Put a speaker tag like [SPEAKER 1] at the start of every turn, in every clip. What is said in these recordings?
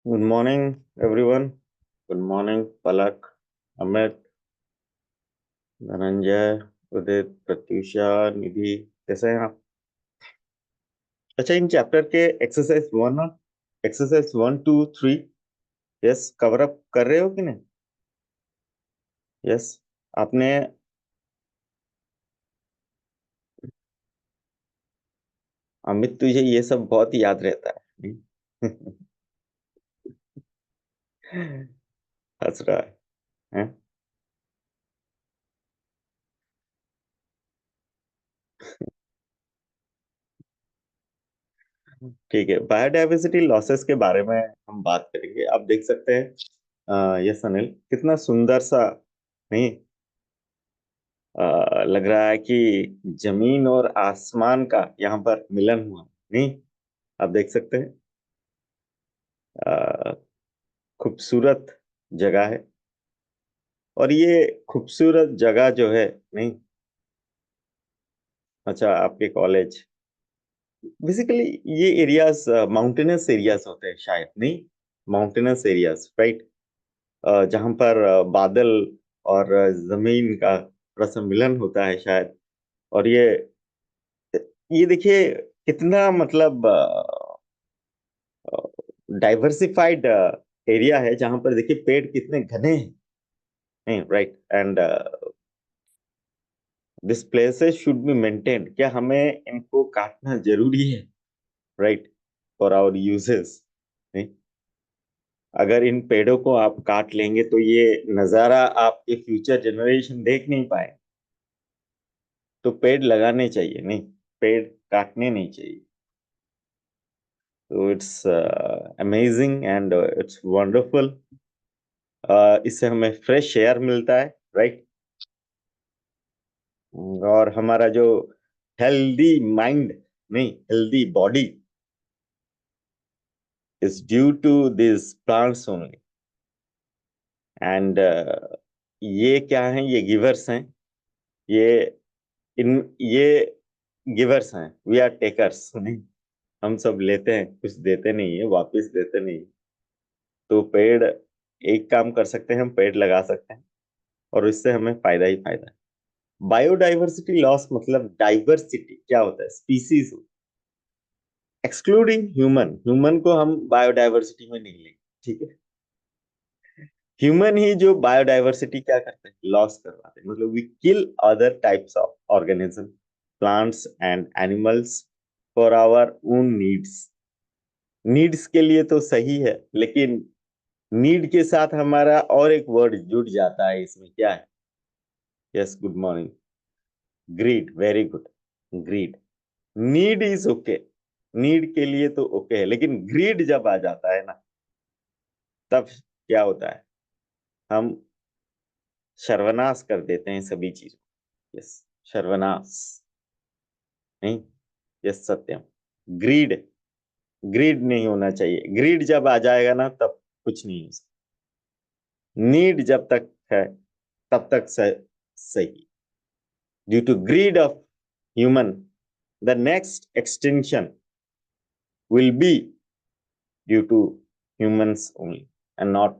[SPEAKER 1] Good morning, everyone. Good morning, Palak, Amit, Dhananjay, उदित, प्रत्युषा, निधि। कैसे हैं आप? अच्छा, इन चैप्टर के एक्सरसाइज 1, 2, 3, यस, कवर अप कर रहे हो कि नहीं? यस। आपने अमित, तुझे ये सब बहुत याद रहता है नहीं? हंस रहा है, हैं? ठीक है, बायोडायवर्सिटी लॉसेस के बारे में हम बात करेंगे। आप देख सकते हैं, यस अनिल, कितना सुंदर सा, नहीं? लग रहा है कि जमीन और आसमान का यहाँ पर मिलन हुआ, नहीं? आप देख सकते हैं, अ, खूबसूरत जगह है। और ये खूबसूरत जगह जो है, नहीं? अच्छा, आपके कॉलेज, बेसिकली ये एरियाज माउंटेनस एरियाज होते हैं शायद, नहीं? Mountainous areas, right? जहाँ पर बादल और जमीन का थोड़ा सा मिलन होता है शायद। और ये देखिए, कितना मतलब डाइवर्सिफाइड एरिया है, जहां पर देखिए पेड़ कितने घने हैं, right? And this places should be maintained. क्या हमें इनको काटना जरूरी है, राइट? फॉर आवर यूजेस, नहीं? अगर इन पेड़ों को आप काट लेंगे तो ये नजारा आपके फ्यूचर जनरेशन देख नहीं पाए। तो पेड़ लगाने चाहिए, नहीं? पेड़ काटने नहीं चाहिए। तो it's amazing and it's wonderful. इससे हमें फ्रेश एयर मिलता है, राइट? और हमारा जो हेल्दी माइंड, नहीं, healthy body is due to this plants only. And ये क्या है? ये गिवर्स हैं। ये इन ये गिवर्स हैं, वी आर टेकर्स, नहीं? हम सब लेते हैं, कुछ देते नहीं है, वापस देते नहीं। तो पेड़, एक काम कर सकते हैं, हम पेड़ लगा सकते हैं और इससे हमें फायदा ही फायदा है। बायोडाइवर्सिटी लॉस मतलब डाइवर्सिटी क्या होता है? स्पीसीज। एक्सक्लूडिंग ह्यूमन, ह्यूमन को हम बायोडायवर्सिटी में नहीं लेंगे, ठीक है? ह्यूमन ही जो बायोडायवर्सिटी क्या करते हैं? लॉस करवाते हैं। मतलब we kill other types of organism, plants and animals for our own needs. Needs के लिए तो सही है, लेकिन नीड के साथ हमारा और एक वर्ड जुड़ जाता है इसमें, क्या है? Yes, good morning. Greed, very good. Greed. Need is okay, need के लिए तो ओके है, लेकिन ग्रीड जब आ जाता है ना, तब क्या होता है? हम सर्वनाश कर देते हैं सभी चीजों। यस, सर्वनाश, नहीं? यस, सत्यम। ग्रीड, ग्रीड नहीं होना चाहिए। ग्रीड जब आ जाएगा ना, तब कुछ नहीं हो सकता। नीड जब तक है, तब तक सही। Due to greed of human, the next extinction will be due to humans only, and not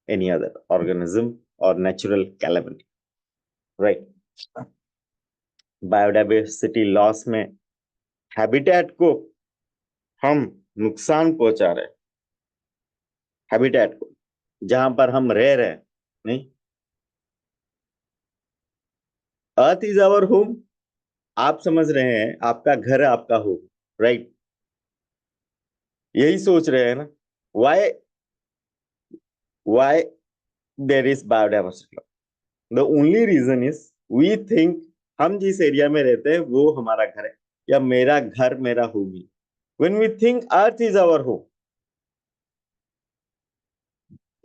[SPEAKER 1] any other organism or natural calamity, right? Biodiversity loss में हैबिटेट को हम नुकसान पहुंचा रहे हैं। हैबिटेट को, जहां पर हम रह रहे हैं, नहीं? Earth is our home. आप समझ रहे हैं, आपका घर आपका होम, राइट? यही सोच रहे हैं ना? Why why there is biodiversity? The only reason is we think हम जिस एरिया में रहते हैं वो हमारा घर है, या मेरा घर मेरा होम ही। When we think earth is our home,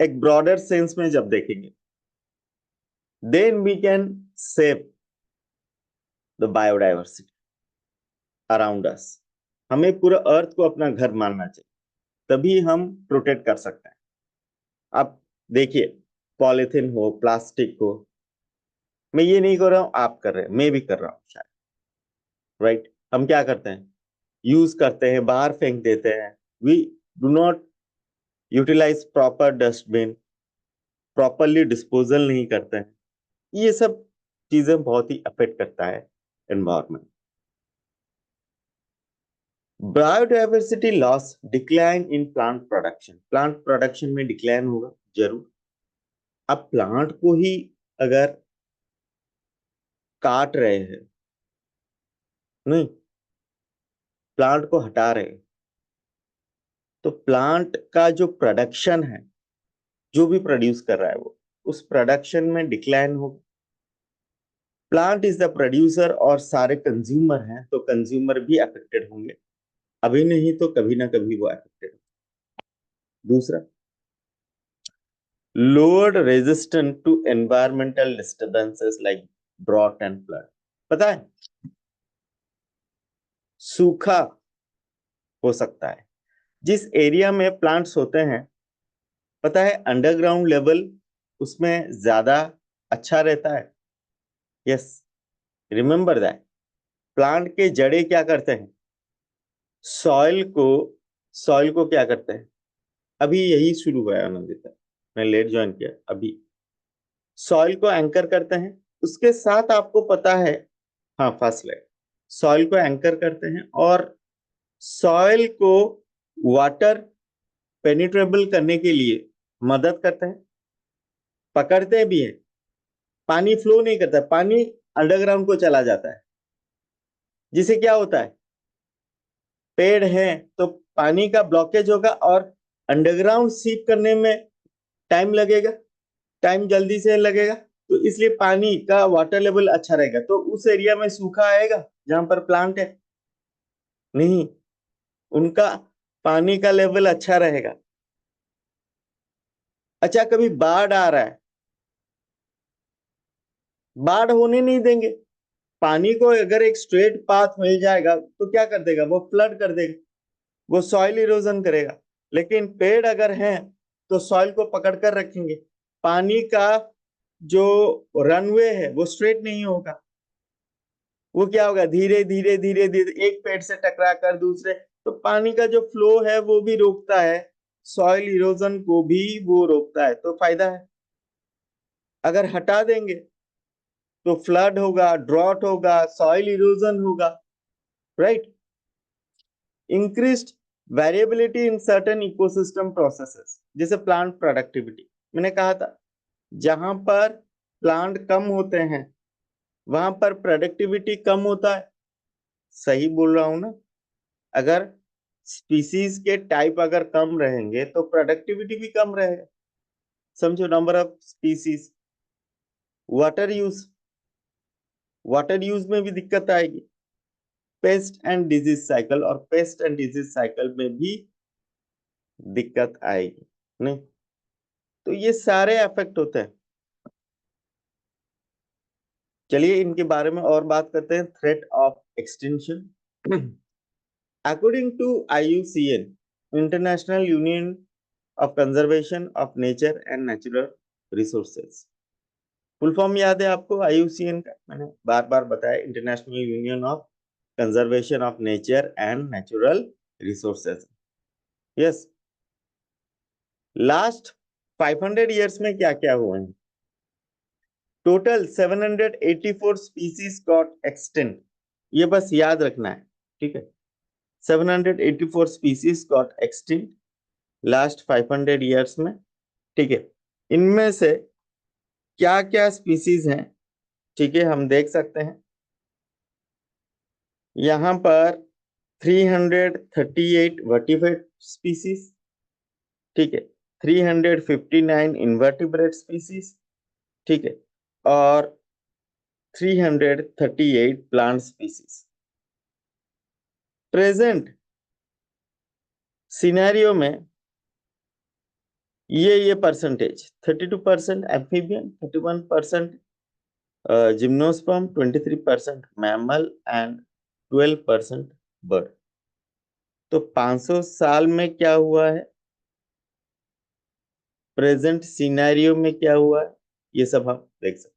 [SPEAKER 1] एक ब्रॉडर सेंस में जब देखेंगे, then we can save the biodiversity around us. हमें पूरा अर्थ को अपना घर मानना चाहिए, तभी हम प्रोटेक्ट कर सकते हैं। आप देखिए, पॉलिथीन हो, प्लास्टिक हो, मैं ये नहीं कर रहा हूं, आप कर रहे हैं, मैं भी कर रहा हूं शायद, राइट? हम क्या करते हैं? यूज करते हैं, बाहर फेंक देते हैं। We do not utilize proper dustbin, properly disposal नहीं करते हैं। ये सब चीजें बहुत ही अफेक्ट करता है environment. Biodiversity loss, decline in plant production, plant production में डिक्लाइन होगा जरूर। अब प्लांट को ही अगर काट रहे हैं, नहीं, प्लांट को हटा रहे हैं, तो प्लांट का जो प्रोडक्शन है, जो भी प्रोड्यूस कर रहा है वो, उस प्रोडक्शन में डिक्लाइन होगा। प्लांट इज द प्रोड्यूसर और सारे कंज्यूमर हैं, तो कंज्यूमर भी अफेक्टेड होंगे, अभी नहीं तो कभी ना कभी वो अफेक्टेड होंगे। दूसरा, lowered resistant to environmental disturbances like drought and flood. पता है, सूखा हो सकता है जिस एरिया में प्लांट्स होते हैं। पता है, अंडरग्राउंड लेवल उसमें ज्यादा अच्छा रहता है। Yes, remember that. प्लांट के जड़े क्या करते हैं, सॉइल को सॉइल को क्या करते हैं, अभी यही शुरू हुआ है आनंदिता, मैं लेट ज्वाइन किया अभी। सॉइल को एंकर करते हैं, उसके साथ आपको पता है, हाँ फर्स्ट लेग, सॉइल को एंकर करते हैं और सॉइल को वाटर पेनिट्रेबल करने के लिए मदद करते हैं, पकड़ते भी हैं। पानी फ्लो नहीं करता, पानी अंडरग्राउंड को चला जाता है, जिससे क्या होता है, पेड़ है तो पानी का ब्लॉकेज होगा और अंडरग्राउंड सीप करने में टाइम लगेगा, टाइम जल्दी से लगेगा, तो इसलिए पानी का वाटर लेवल अच्छा रहेगा। तो उस एरिया में सूखा आएगा जहां पर प्लांट है, नहीं, उनका पानी का लेवल अच्छा रहेगा। अच्छा, कभी बाढ़ आ रहा है, बाढ़ होने नहीं देंगे। पानी को अगर एक स्ट्रेट पाथ मिल जाएगा तो क्या कर देगा, वो फ्लड कर देगा, वो सॉइल इरोजन करेगा। लेकिन पेड़ अगर हैं तो सॉइल को पकड़ कर रखेंगे, पानी का जो रनवे है वो स्ट्रेट नहीं होगा, वो क्या होगा, धीरे धीरे धीरे धीरे एक पेड़ से टकरा कर दूसरे, तो पानी का जो फ्लो है वो भी रोकता है, सॉइल इरोजन को भी वो रोकता है, तो फायदा है। अगर हटा देंगे तो फ्लड होगा, ड्रॉट होगा, सॉइल इरोजन होगा, right. Increased variability in certain ecosystem processes, जैसे प्लांट प्रोडक्टिविटी, मैंने कहा था जहां पर प्लांट कम होते हैं वहां पर प्रोडक्टिविटी कम होता है। सही बोल रहा हूं ना? अगर स्पीसीज के टाइप अगर कम रहेंगे तो प्रोडक्टिविटी भी कम रहेगा। समझो, number of species, water use, water use में भी दिक्कत आएगी, पेस्ट एंड डिजीज साइकिल, और पेस्ट एंड डिजीज साइकिल में भी दिक्कत आएगी, नहीं, तो ये सारे अफेक्ट होते हैं। चलिए इनके बारे में और बात करते हैं। Threat of extinction, according to IUCN, international union of conservation of nature and natural resources, full form याद है आपको IUCN का? मैंने बार बार बताया, international union of conservation of nature and natural resources. Yes, last 500 years में क्या क्या हुआ है, टोटल 784 स्पीसीज गॉट एक्सटेंट, ये बस याद रखना है, ठीक है। 784 species got extinct last 500 years में, ठीक है। इनमें से क्या क्या स्पीसीज हैं, ठीक है, हम देख सकते हैं यहां पर 338 वर्टिब्रेट स्पीसीज, ठीक है, 359 इनवर्टिब्रेट स्पीसीज, ठीक है, और 338 प्लांट स्पीसीज। प्रेजेंट सिनेरियो में ये percentage 32% amphibian, 31% gymnosperm, 23% mammal and 12% bird. तो 500 साल में क्या हुआ है, प्रेजेंट सिनेरियो में क्या हुआ है, ये सब हम देख सकते हैं।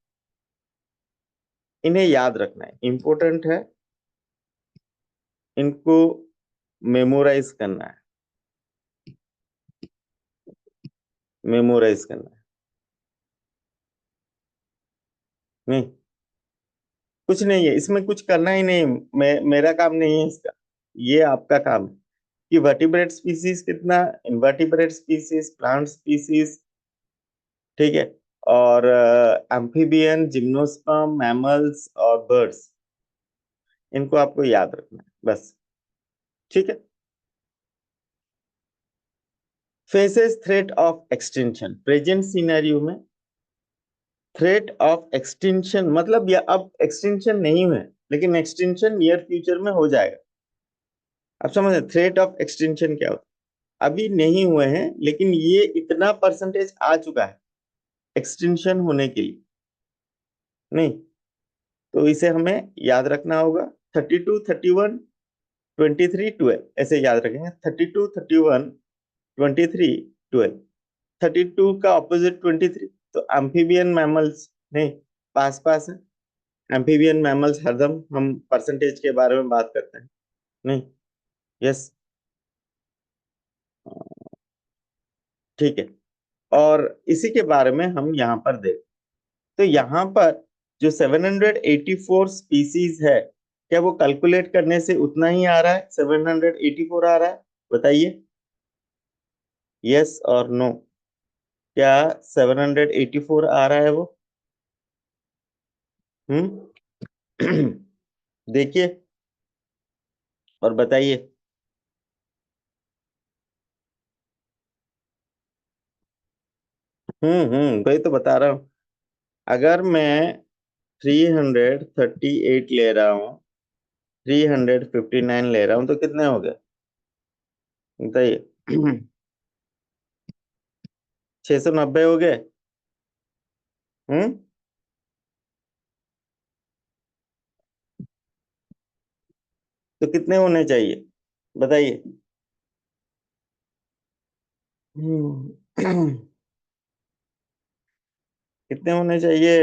[SPEAKER 1] इन्हें याद रखना है, इंपॉर्टेंट है, इनको मेमोराइज करना है। मेमोराइज करना है। नहीं, कुछ नहीं है इसमें, कुछ करना ही नहीं। मेरा काम नहीं है इसका, ये आपका काम है कि वर्टिब्रेट स्पीसीज कितना, इनवर्टिब्रेट स्पीसीज, प्लांट स्पीसीज, ठीक है, और एम्फीबियन, जिम्नोस्पर्म, मैमल्स और बर्ड्स, इनको आपको याद रखना है बस। ठीक है। Faces threat of extinction, present scenario में थ्रेट ऑफ एक्सटिंक्शन मतलब, या अब एक्सटिंक्शन नहीं हुए लेकिन एक्सटिंक्शन नियर फ्यूचर में हो जाएगा। आप समझ रहे, थ्रेट ऑफ एक्सटिंक्शन क्या होता है? अभी नहीं हुए हैं लेकिन ये इतना परसेंटेज आ चुका है एक्सटिंक्शन होने के लिए। नहीं, तो इसे हमें याद रखना होगा। 32, 31, 23, 12 ऐसे याद रखेंगे। 32, 31, 23, 12। 32 का ऑपोजिट 23, तो एम्फीबियन मैमल्स, नहीं, पास पास है। एम्फीबियन मैमल्स हरदम हम परसेंटेज के बारे में बात करते हैं। नहीं, यस, ठीक है। और इसी के बारे में हम यहाँ पर देख, तो यहाँ पर जो 784 स्पीसीज है, क्या वो कैलकुलेट करने से उतना ही आ रहा है, 784 आ रहा है? बताइए, यस और नो, क्या 784 आ रहा है वो? देखिए और बताइए। वही तो बता रहा हूँ। अगर मैं 338 ले रहा हूँ, 359 ले रहा हूँ, तो कितने हो गए बताइए? 690 हो गए। हम्म तो कितने होने चाहिए बताइए? कितने होने चाहिए?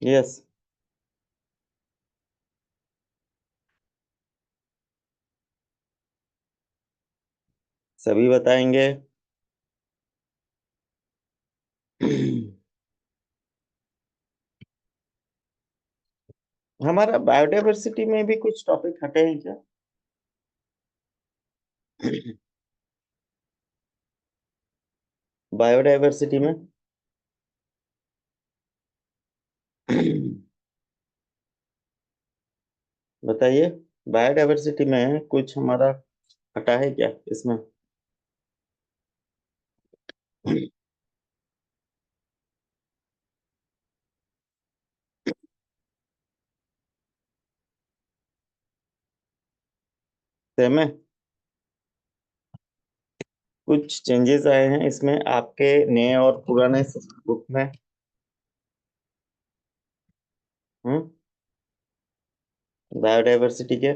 [SPEAKER 1] यस, सभी बताएंगे। हमारा बायोडायवर्सिटी में भी कुछ टॉपिक हटे हैं क्या? बायोडायवर्सिटी में बताइए, बायोडायवर्सिटी में कुछ हमारा हटा है क्या इसमें? सेम है। कुछ चेंजेस आए हैं इसमें आपके नए और पुराने बुक में। हम्म बायोडायवर्सिटी के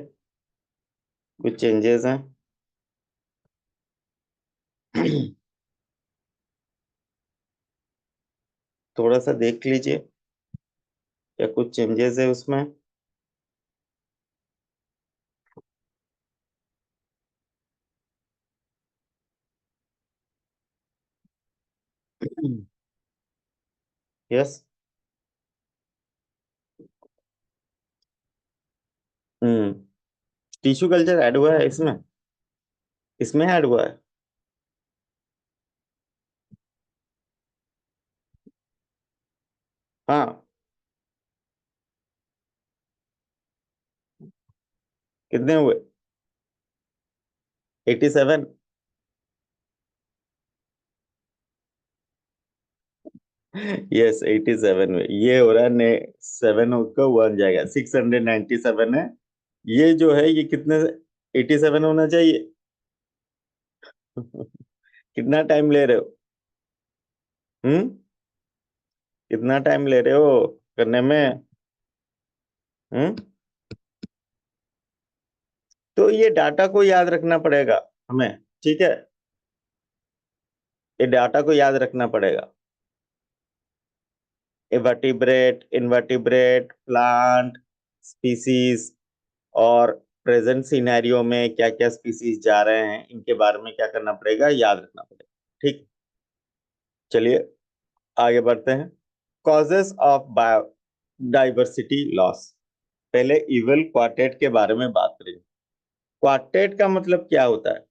[SPEAKER 1] कुछ चेंजेस हैं। थोड़ा सा देख लीजिए, क्या कुछ चेंजेस है उसमें? यस। हम्म टिश्यू कल्चर ऐड हुआ है इसमें? इसमें ऐड हुआ है। हाँ, कितने हुए? 87। यस, 87 में ये हो रहा है ने, 7 का 1 जाएगा, 697 है। ये जो है ये कितने, 87 होना चाहिए। कितना टाइम ले रहे हो? हम्म कितना टाइम ले रहे हो करने में? हम्म तो ये डाटा को याद रखना पड़ेगा हमें, ठीक है, ये डाटा को याद रखना पड़ेगा। वर्टिब्रेट, इनवर्टिब्रेट, प्लांट स्पीसीज और प्रेजेंट सिनेरियो में क्या क्या स्पीसीज जा रहे हैं, इनके बारे में क्या करना पड़ेगा, याद रखना पड़ेगा। ठीक, चलिए आगे बढ़ते हैं। Causes of biodiversity loss. पहले इवल क्वार्टेट के बारे में बात करेंगे। क्वार्टेट का मतलब क्या होता है?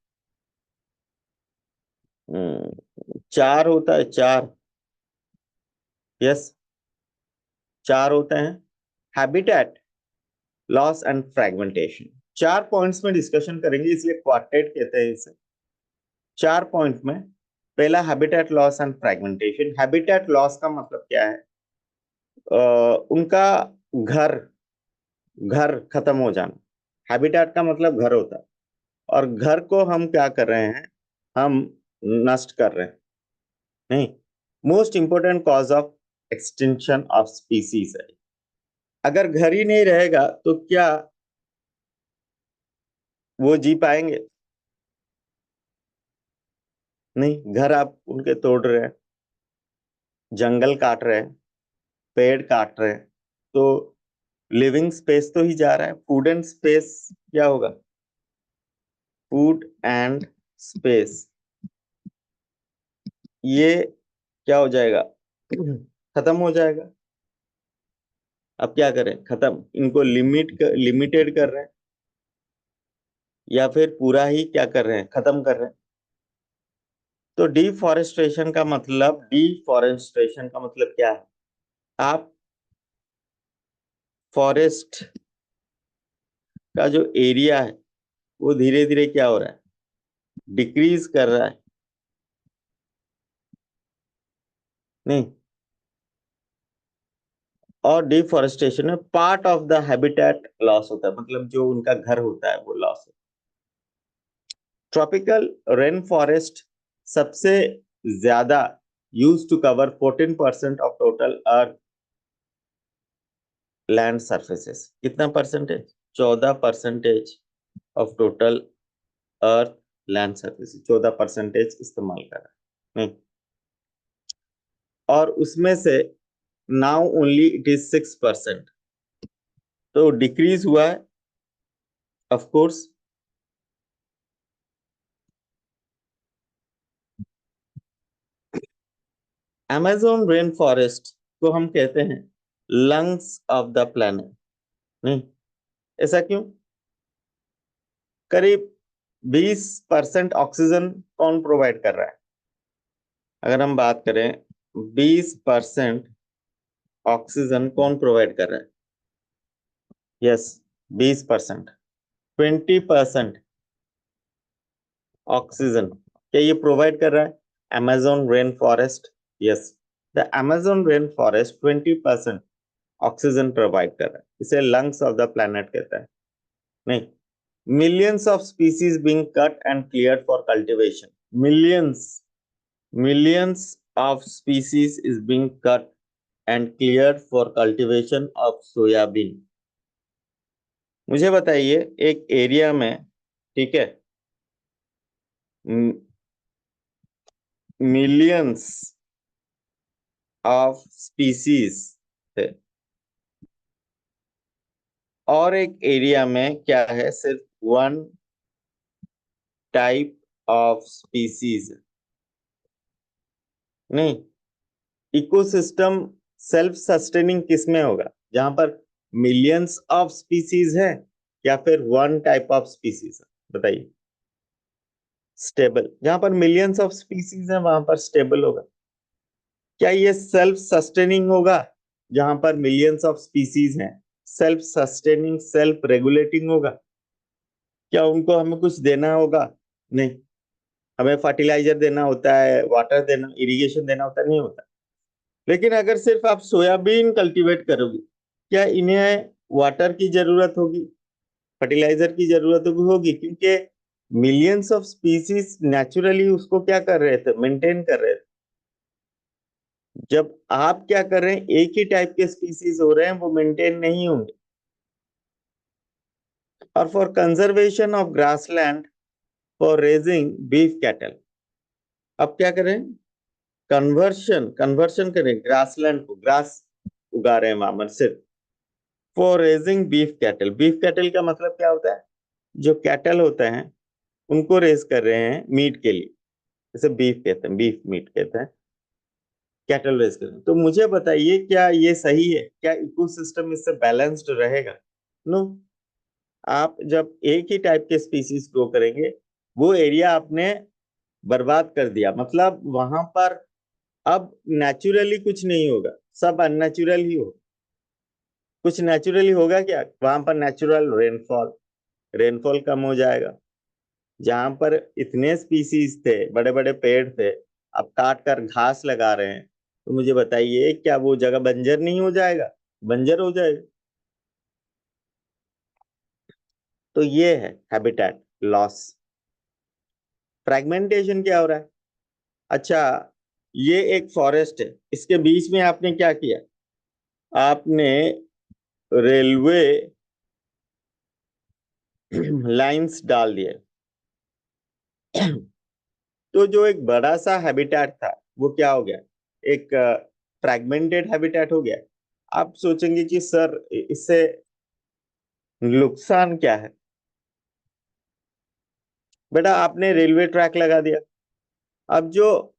[SPEAKER 1] चार होता है, चार। यस, चार होते हैं। Habitat, loss and fragmentation. चार पॉइंट्स में डिस्कशन करेंगे, इसलिए क्वार्टेट कहते हैं इसे। चार पॉइंट में पहला habitat loss and fragmentation. Habitat loss का मतलब क्या है? उनका घर घर खत्म हो जाना। हैबिटेट का मतलब घर होता है, और घर को हम क्या कर रहे हैं? हम नष्ट कर रहे हैं। नहीं, most important cause of extinction of species है। अगर घर ही नहीं रहेगा तो क्या वो जी पाएंगे? नहीं, घर आप उनके तोड़ रहे हैं, जंगल काट रहे हैं, पेड़ काट रहे हैं, तो लिविंग स्पेस तो ही जा रहा है। फूड एंड स्पेस क्या होगा? फूड एंड स्पेस, ये क्या हो जाएगा? खत्म हो जाएगा। अब क्या करें? खत्म, इनको लिमिटेड कर रहे हैं, या फिर पूरा ही क्या कर रहे हैं? खत्म कर रहे हैं। तो डिफॉरेस्टेशन का मतलब क्या है? आप फॉरेस्ट का जो एरिया है वो धीरे धीरे क्या हो रहा है? डिक्रीज कर रहा है। नहीं, और डिफॉरेस्टेशन में part of the habitat loss होता है, मतलब जो उनका घर होता है वो लॉस है। ट्रॉपिकल रेन फॉरेस्ट सबसे ज्यादा use to cover 14% of total earth land surfaces. कितना percentage? 14% of total earth land surfaces, 14% इस्तेमाल कर रहा है। नहीं, और उसमें से नाउ ओनली इट इज 6%, तो डिक्रीज हुआ है of course. Amazon rain forest को हम कहते हैं लंग्स ऑफ द प्लैनेट। नहीं, ऐसा क्यों? करीब 20% ऑक्सीजन कौन प्रोवाइड कर रहा है? अगर हम बात करें, 20% ऑक्सीजन कौन प्रोवाइड कर रहा है? यस, 20%। 20% ऑक्सीजन क्या ये प्रोवाइड कर रहा है? Amazon rain forest. Yes, the Amazon rain forest 20% oxygen provide कर रहा है, इसे लंग्स ऑफ द प्लैनेट कहता है। नहीं, millions of species being cut and cleared for cultivation. Millions millions of species is being cut and cleared for cultivation of soybean. मुझे बताइए, एक एरिया में, ठीक है, मिलियंस ऑफ स्पीसीज थे, और एक एरिया में क्या है? सिर्फ वन टाइप ऑफ स्पीसीज। नहीं, इकोसिस्टम सेल्फ सस्टेनिंग किस में होगा? जहां पर मिलियंस ऑफ स्पीसीज है, या फिर वन टाइप ऑफ स्पीसीज है? बताइए। स्टेबल, जहां पर मिलियंस ऑफ स्पीसीज है वहां पर स्टेबल होगा। क्या ये सेल्फ सस्टेनिंग होगा जहां पर मिलियंस ऑफ स्पीसीज हैं? सेल्फ सस्टेनिंग, सेल्फ रेगुलेटिंग होगा? क्या उनको हमें कुछ देना होगा? नहीं, हमें फर्टिलाइजर देना होता है, वाटर देना, इरिगेशन देना होता है? नहीं होता। लेकिन अगर सिर्फ आप सोयाबीन कल्टीवेट करोगे, क्या इन्हें वाटर की जरूरत होगी, फर्टिलाइजर की जरूरत होगी? क्योंकि मिलियंस ऑफ स्पीसीज नेचुरली उसको क्या कर रहे थे? मेंटेन कर रहे थे। जब आप क्या कर रहे हैं, एक ही टाइप के स्पीसीज हो रहे हैं, वो मेंटेन नहीं होंगे। और for conservation of grassland, for raising beef cattle, अब क्या करें? कन्वर्शन कन्वर्शन करें ग्रासलैंड को, ग्रास उगा रहे हैं वहां पर सिर्फ। For raising beef cattle, beef cattle का मतलब क्या होता है? जो कैटल होते हैं उनको रेस कर रहे हैं मीट के लिए, जैसे बीफ कहते हैं, बीफ मीट कहते हैं, कैटल रेस कर रहे हैं। तो मुझे बताइए क्या ये सही है? क्या इकोसिस्टम इससे बैलेंस्ड रहेगा? नो। आप जब एक ही टाइप के स्पीसीज ग्रो करेंगे, वो एरिया आपने बर्बाद कर दिया, मतलब वहां पर अब नेचुरली कुछ नहीं होगा, सब अननेचुरल ही हो। कुछ नेचुरली होगा क्या वहां पर? नेचुरल रेनफॉल, रेनफॉल कम हो जाएगा। जहां पर इतने स्पीसीज थे, बड़े बड़े पेड़ थे, अब काट कर घास लगा रहे हैं, तो मुझे बताइए क्या वो जगह बंजर नहीं हो जाएगा? बंजर हो जाएगा। तो ये है हैबिटेट लॉस। फ्रेगमेंटेशन क्या हो रहा है? अच्छा, ये एक फॉरेस्ट है, इसके बीच में आपने क्या किया? आपने रेलवे लाइंस डाल दिए। तो जो एक बड़ा सा हैबिटेट था वो क्या हो गया? एक फ्रैगमेंटेड हैबिटेट हो गया। आप सोचेंगे कि सर इससे नुकसान क्या है? बेटा आपने रेलवे ट्रैक लगा दिया, अब जो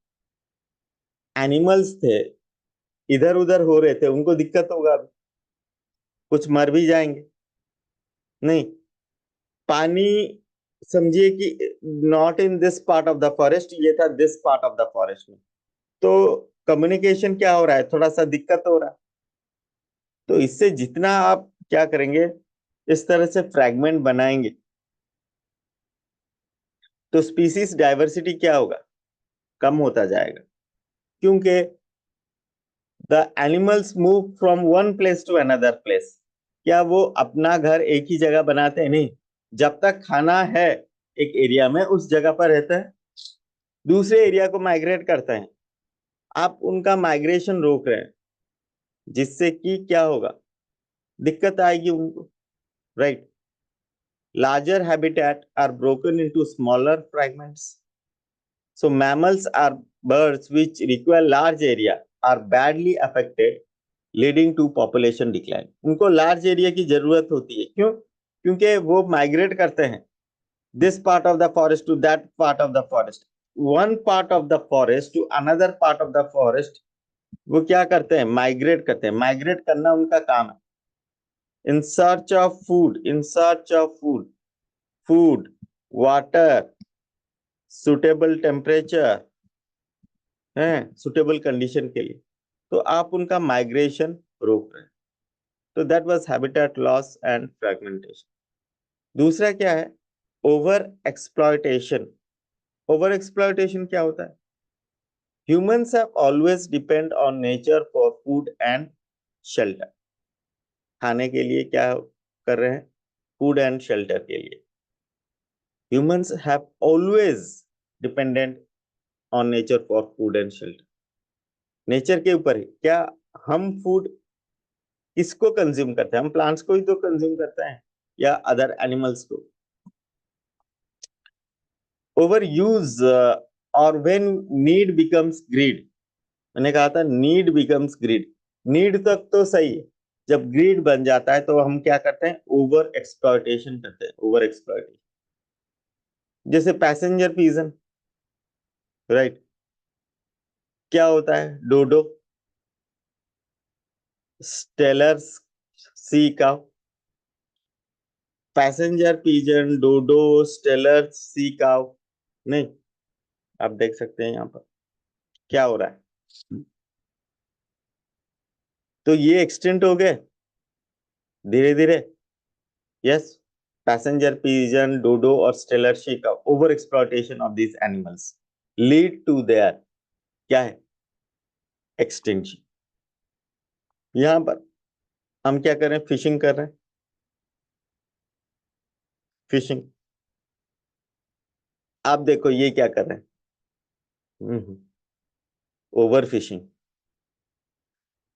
[SPEAKER 1] एनिमल्स थे इधर उधर हो रहे थे उनको दिक्कत होगा, अब कुछ मर भी जाएंगे। नहीं, पानी समझिए कि not in this part of the forest, ये था this part of the forest में। तो कम्युनिकेशन क्या हो रहा है? थोड़ा सा दिक्कत हो रहा है। तो इससे जितना आप क्या करेंगे, इस तरह से फ्रैगमेंट बनाएंगे, तो स्पीसीज डाइवर्सिटी क्या होगा? कम होता जाएगा। क्योंकि the animals move from one place to another place. क्या वो अपना घर एक ही जगह बनाते हैं? नहीं, जब तक खाना है एक एरिया में उस जगह पर रहते हैं, दूसरे एरिया को माइग्रेट करते हैं। आप उनका माइग्रेशन रोक रहे हैं, जिससे कि क्या होगा? दिक्कत आएगी उनको, right? Larger habitat are broken into smaller fragments. So mammals are birds which require large area are badly affected, leading to population decline. उनको large area की जरूरत होती है, क्यों? क्योंकि वो माइग्रेट करते हैं this part of the forest to that part of the forest, one part of the forest to another part of the forest। वो क्या करते हैं? माइग्रेट करते हैं। माइग्रेट करना उनका काम है। In search of food, in search of food, food, water, suitable temperature है, सुटेबल कंडीशन के लिए। तो आप उनका माइग्रेशन रोक रहे हैं। तो that was habitat loss and fragmentation. दूसरा क्या है? Over exploitation. ओवर एक्सप्लॉयटेशन क्या होता है? Humans have always depend on nature for food and shelter. खाने के लिए क्या कर रहे हैं? फूड एंड शेल्टर के लिए। Humans have always dependent on nature for food and shelter. Nature के ऊपर ही क्या? हम फूड किसको कंज्यूम करते हैं? हम प्लांट्स को ही तो कंज्यूम करते हैं, या अदर एनिमल्स को। ओवर यूज और व्हेन नीड बिकम्स ग्रीड। मैंने कहा था नीड बिकम्स ग्रीड। नीड तक तो सही है, जब ग्रीड बन जाता है तो हम क्या करते हैं? ओवर एक्सप्लॉयटेशन करते हैं, ओवर एक्सप्लॉयटेशन। जैसे पैसेंजर पिजन, राइट? क्या होता है? डोडो, स्टेलर्स सी का, पैसेंजर पिजन, डोडो, स्टेलर सी काव। नहीं, आप देख सकते हैं यहाँ पर क्या हो रहा है। तो ये एक्सटेंट हो गए धीरे धीरे। यस, पैसेंजर पिजन, डोडो और Steller sea cow, over exploitation of these animals lead to their क्या है? एक्सटिंक्शन। यहाँ पर हम क्या कर रहे हैं? फिशिंग कर रहे हैं। फिशिंग, आप देखो ये क्या कर रहे हैं? Over fishing.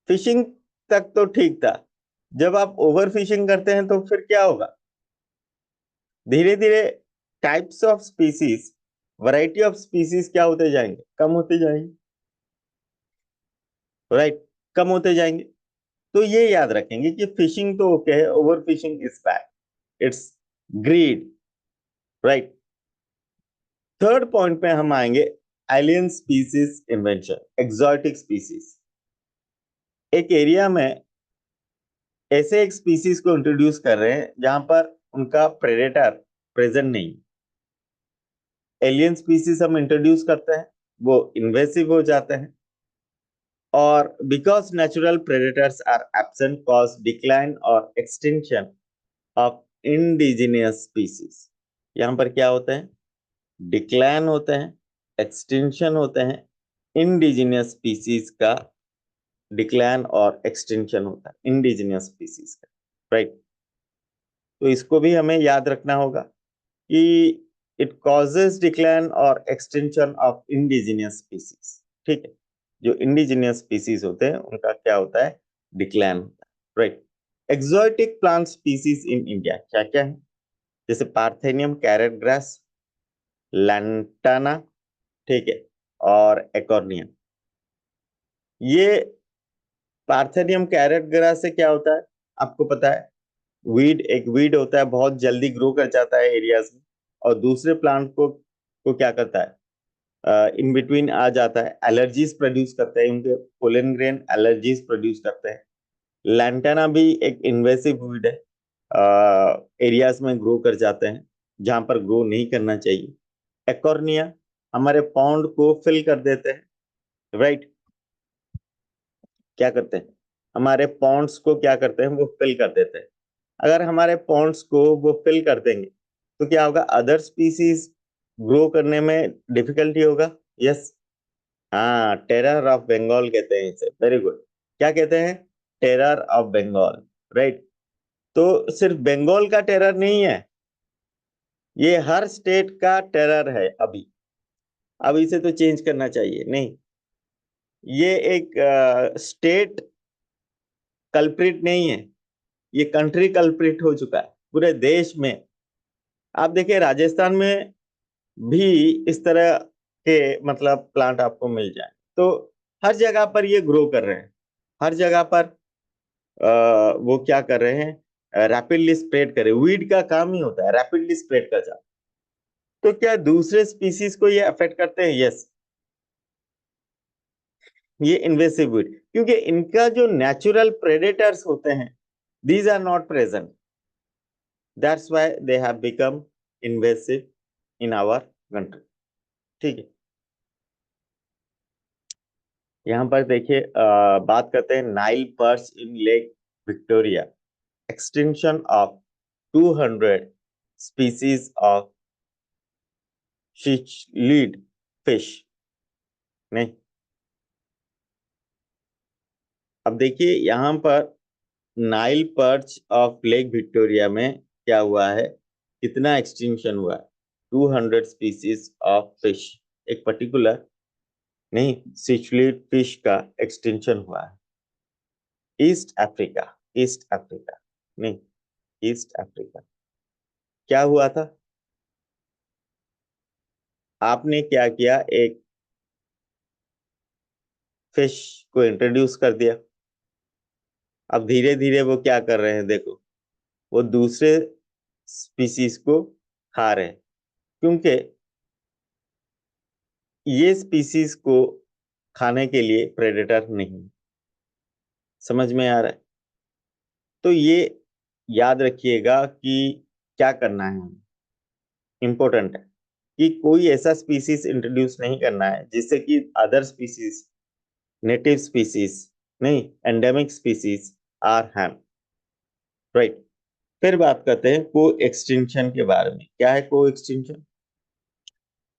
[SPEAKER 1] फिशिंग तक तो ठीक था, जब आप ओवर फिशिंग करते हैं तो फिर क्या होगा? धीरे धीरे types of species, variety of species क्या होते जाएंगे? कम होते जाएंगे, राइट? कम होते जाएंगे। तो ये याद रखेंगे कि फिशिंग तो ओके है, over fishing is bad, it's greed. Right. Third point पे हम आएंगे, alien species invention, exotic species. एक एरिया में ऐसे एक स्पीसीज को इंट्रोड्यूस कर रहे हैं जहां पर उनका प्रेडेटर प्रेजेंट नहीं। एलियन स्पीसीज हम इंट्रोड्यूस करते हैं, वो इन्वेसिव हो जाते हैं, और because natural predators are absent cause decline और एक्सटिंक्शन ऑफ इंडिजिनियस स्पीसीज। यहां पर क्या होते हैं? डिक्लाइन होते हैं, एक्सटिंक्शन होते हैं, इंडिजिनियस स्पीसीज का डिक्लाइन और एक्सटिंक्शन होता है इंडिजिनियस स्पीसीज का, राइट। तो इसको भी हमें याद रखना होगा कि इट कॉजेज डिक्लाइन और एक्सटिंक्शन ऑफ इंडिजिनियस स्पीसीज। ठीक है, जो इंडिजिनियस स्पीसीज होते हैं उनका क्या होता है? डिक्लाइन होता है, right. Exotic plant species in India क्या क्या है? जैसे पार्थेनियम कैरेट ग्रास, लैंटाना, ठीक है, और एकॉर्नियम। ये पार्थेनियम कैरेट ग्रास से क्या होता है आपको पता है? वीड, एक वीड होता है, बहुत जल्दी ग्रो कर जाता है एरियाज में, और दूसरे प्लांट को क्या करता है? इन बिटवीन आ जाता है, एलर्जीज प्रोड्यूस करते हैं, उनके पोलन ग्रेन एलर्जीज प्रोड्यूस करते हैं। लैंटाना भी एक इन्वेसिव वीड है, एरियाज में ग्रो कर जाते हैं जहां पर ग्रो नहीं करना चाहिए। एकॉर्निया हमारे पॉन्ड को फिल कर देते हैं, राइट। क्या करते हैं? हमारे पॉन्ड्स को क्या करते हैं? वो फिल कर देते हैं। अगर हमारे पॉन्ड्स को वो फिल कर देंगे तो क्या होगा? अदर स्पीसीज ग्रो करने में डिफिकल्टी होगा। यस, हाँ, टेरर ऑफ बंगाल कहते हैं इसे। Very good. क्या कहते हैं? Terror of Bengal, right. तो सिर्फ बंगाल का टेरर नहीं है, ये हर स्टेट का टेरर है अभी। अब इसे तो चेंज करना चाहिए नहीं, ये एक स्टेट कल्प्रिट नहीं है, ये कंट्री कल्प्रिट हो चुका है पूरे देश में। आप देखिए राजस्थान में भी इस तरह के मतलब प्लांट आपको मिल जाए, तो हर जगह पर ये ग्रो कर रहे हैं, हर जगह पर वो क्या कर रहे हैं? रैपिडली स्प्रेड करे। वीड का काम ही होता है रैपिडली स्प्रेड कर जाना। तो क्या दूसरे स्पीसीज को ये अफेक्ट करते हैं? यस, ये इन्वेसिव वीड, क्योंकि इनका जो नेचुरल प्रेडेटर्स होते हैं, these are not present, that's why they have become invasive in our country. ठीक है, यहाँ पर देखिए बात करते हैं Nile perch in Lake Victoria, extinction of 200 species of lead fish. No, अब देखिए यहाँ पर Nile perch of Lake Victoria में क्या हुआ है, कितना एक्सटिंक्शन हुआ है? 200 स्पीसीज ऑफ फिश, एक पर्टिकुलर नहीं, सिचुलेट फिश का एक्सटिंक्शन हुआ है। ईस्ट अफ्रीका, ईस्ट अफ्रीका नहीं, ईस्ट अफ्रीका। क्या हुआ था? आपने क्या किया? एक फिश को इंट्रोड्यूस कर दिया। अब धीरे धीरे वो क्या कर रहे हैं देखो, वो दूसरे स्पीसीज को खा रहे हैं, क्योंकि ये स्पीसीज को खाने के लिए प्रेडेटर नहीं। समझ में आ रहा है? तो ये याद रखिएगा कि क्या करना है, इंपॉर्टेंट है कि कोई ऐसा स्पीसीज इंट्रोड्यूस नहीं करना है जिससे कि अदर स्पीसीज, नेटिव स्पीसीज नहीं, endemic species are harm, right. फिर बात करते हैं को एक्सटिंक्शन के बारे में। क्या है को extinction?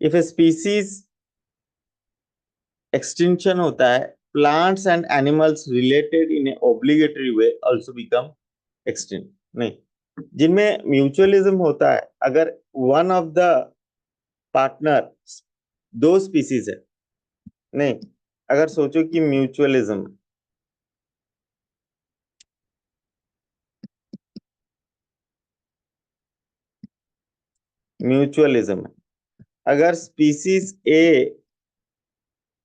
[SPEAKER 1] If a species extinction होता है, plants and animals related in A obligatory way also become extinct. नहीं, जिनमें म्यूचुअलिज्म होता है, अगर वन ऑफ द पार्टनर, दो स्पीसीज है, नहीं, अगर सोचो कि म्यूचुअलिज्म, म्यूचुअलिज्म है, अगर स्पीसीज ए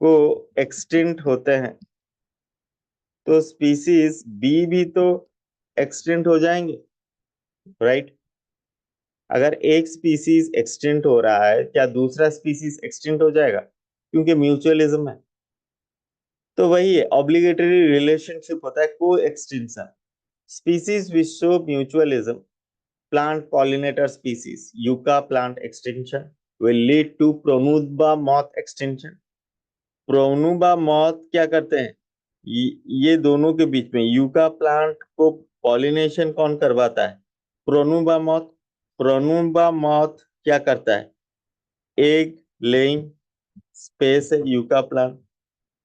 [SPEAKER 1] को एक्सटिंक्ट होते हैं तो स्पीसीज बी भी तो एक्सटिंक्ट हो जाएंगे, राइट। अगर एक स्पीसीज एक्सटिंक्ट हो रहा है, क्या दूसरा स्पीसीज एक्सटिंक्ट हो जाएगा? क्योंकि म्यूचुअलिज्म है। तो वही है, ऑब्लिगेटरी रिलेशनशिप होता है को extension. Species which show mutualism, plant pollinator species, yucca plant extinction will lead to pronuba moth extinction. Pronuba moth क्या करते हैं? ये दोनों के बीच में यूका प्लांट को पॉलिनेशन कौन करवाता है? Pronuba moth. प्रोनुबा मॉथ क्या करता है? एग लेइंग स्पेस है यूका प्लांट।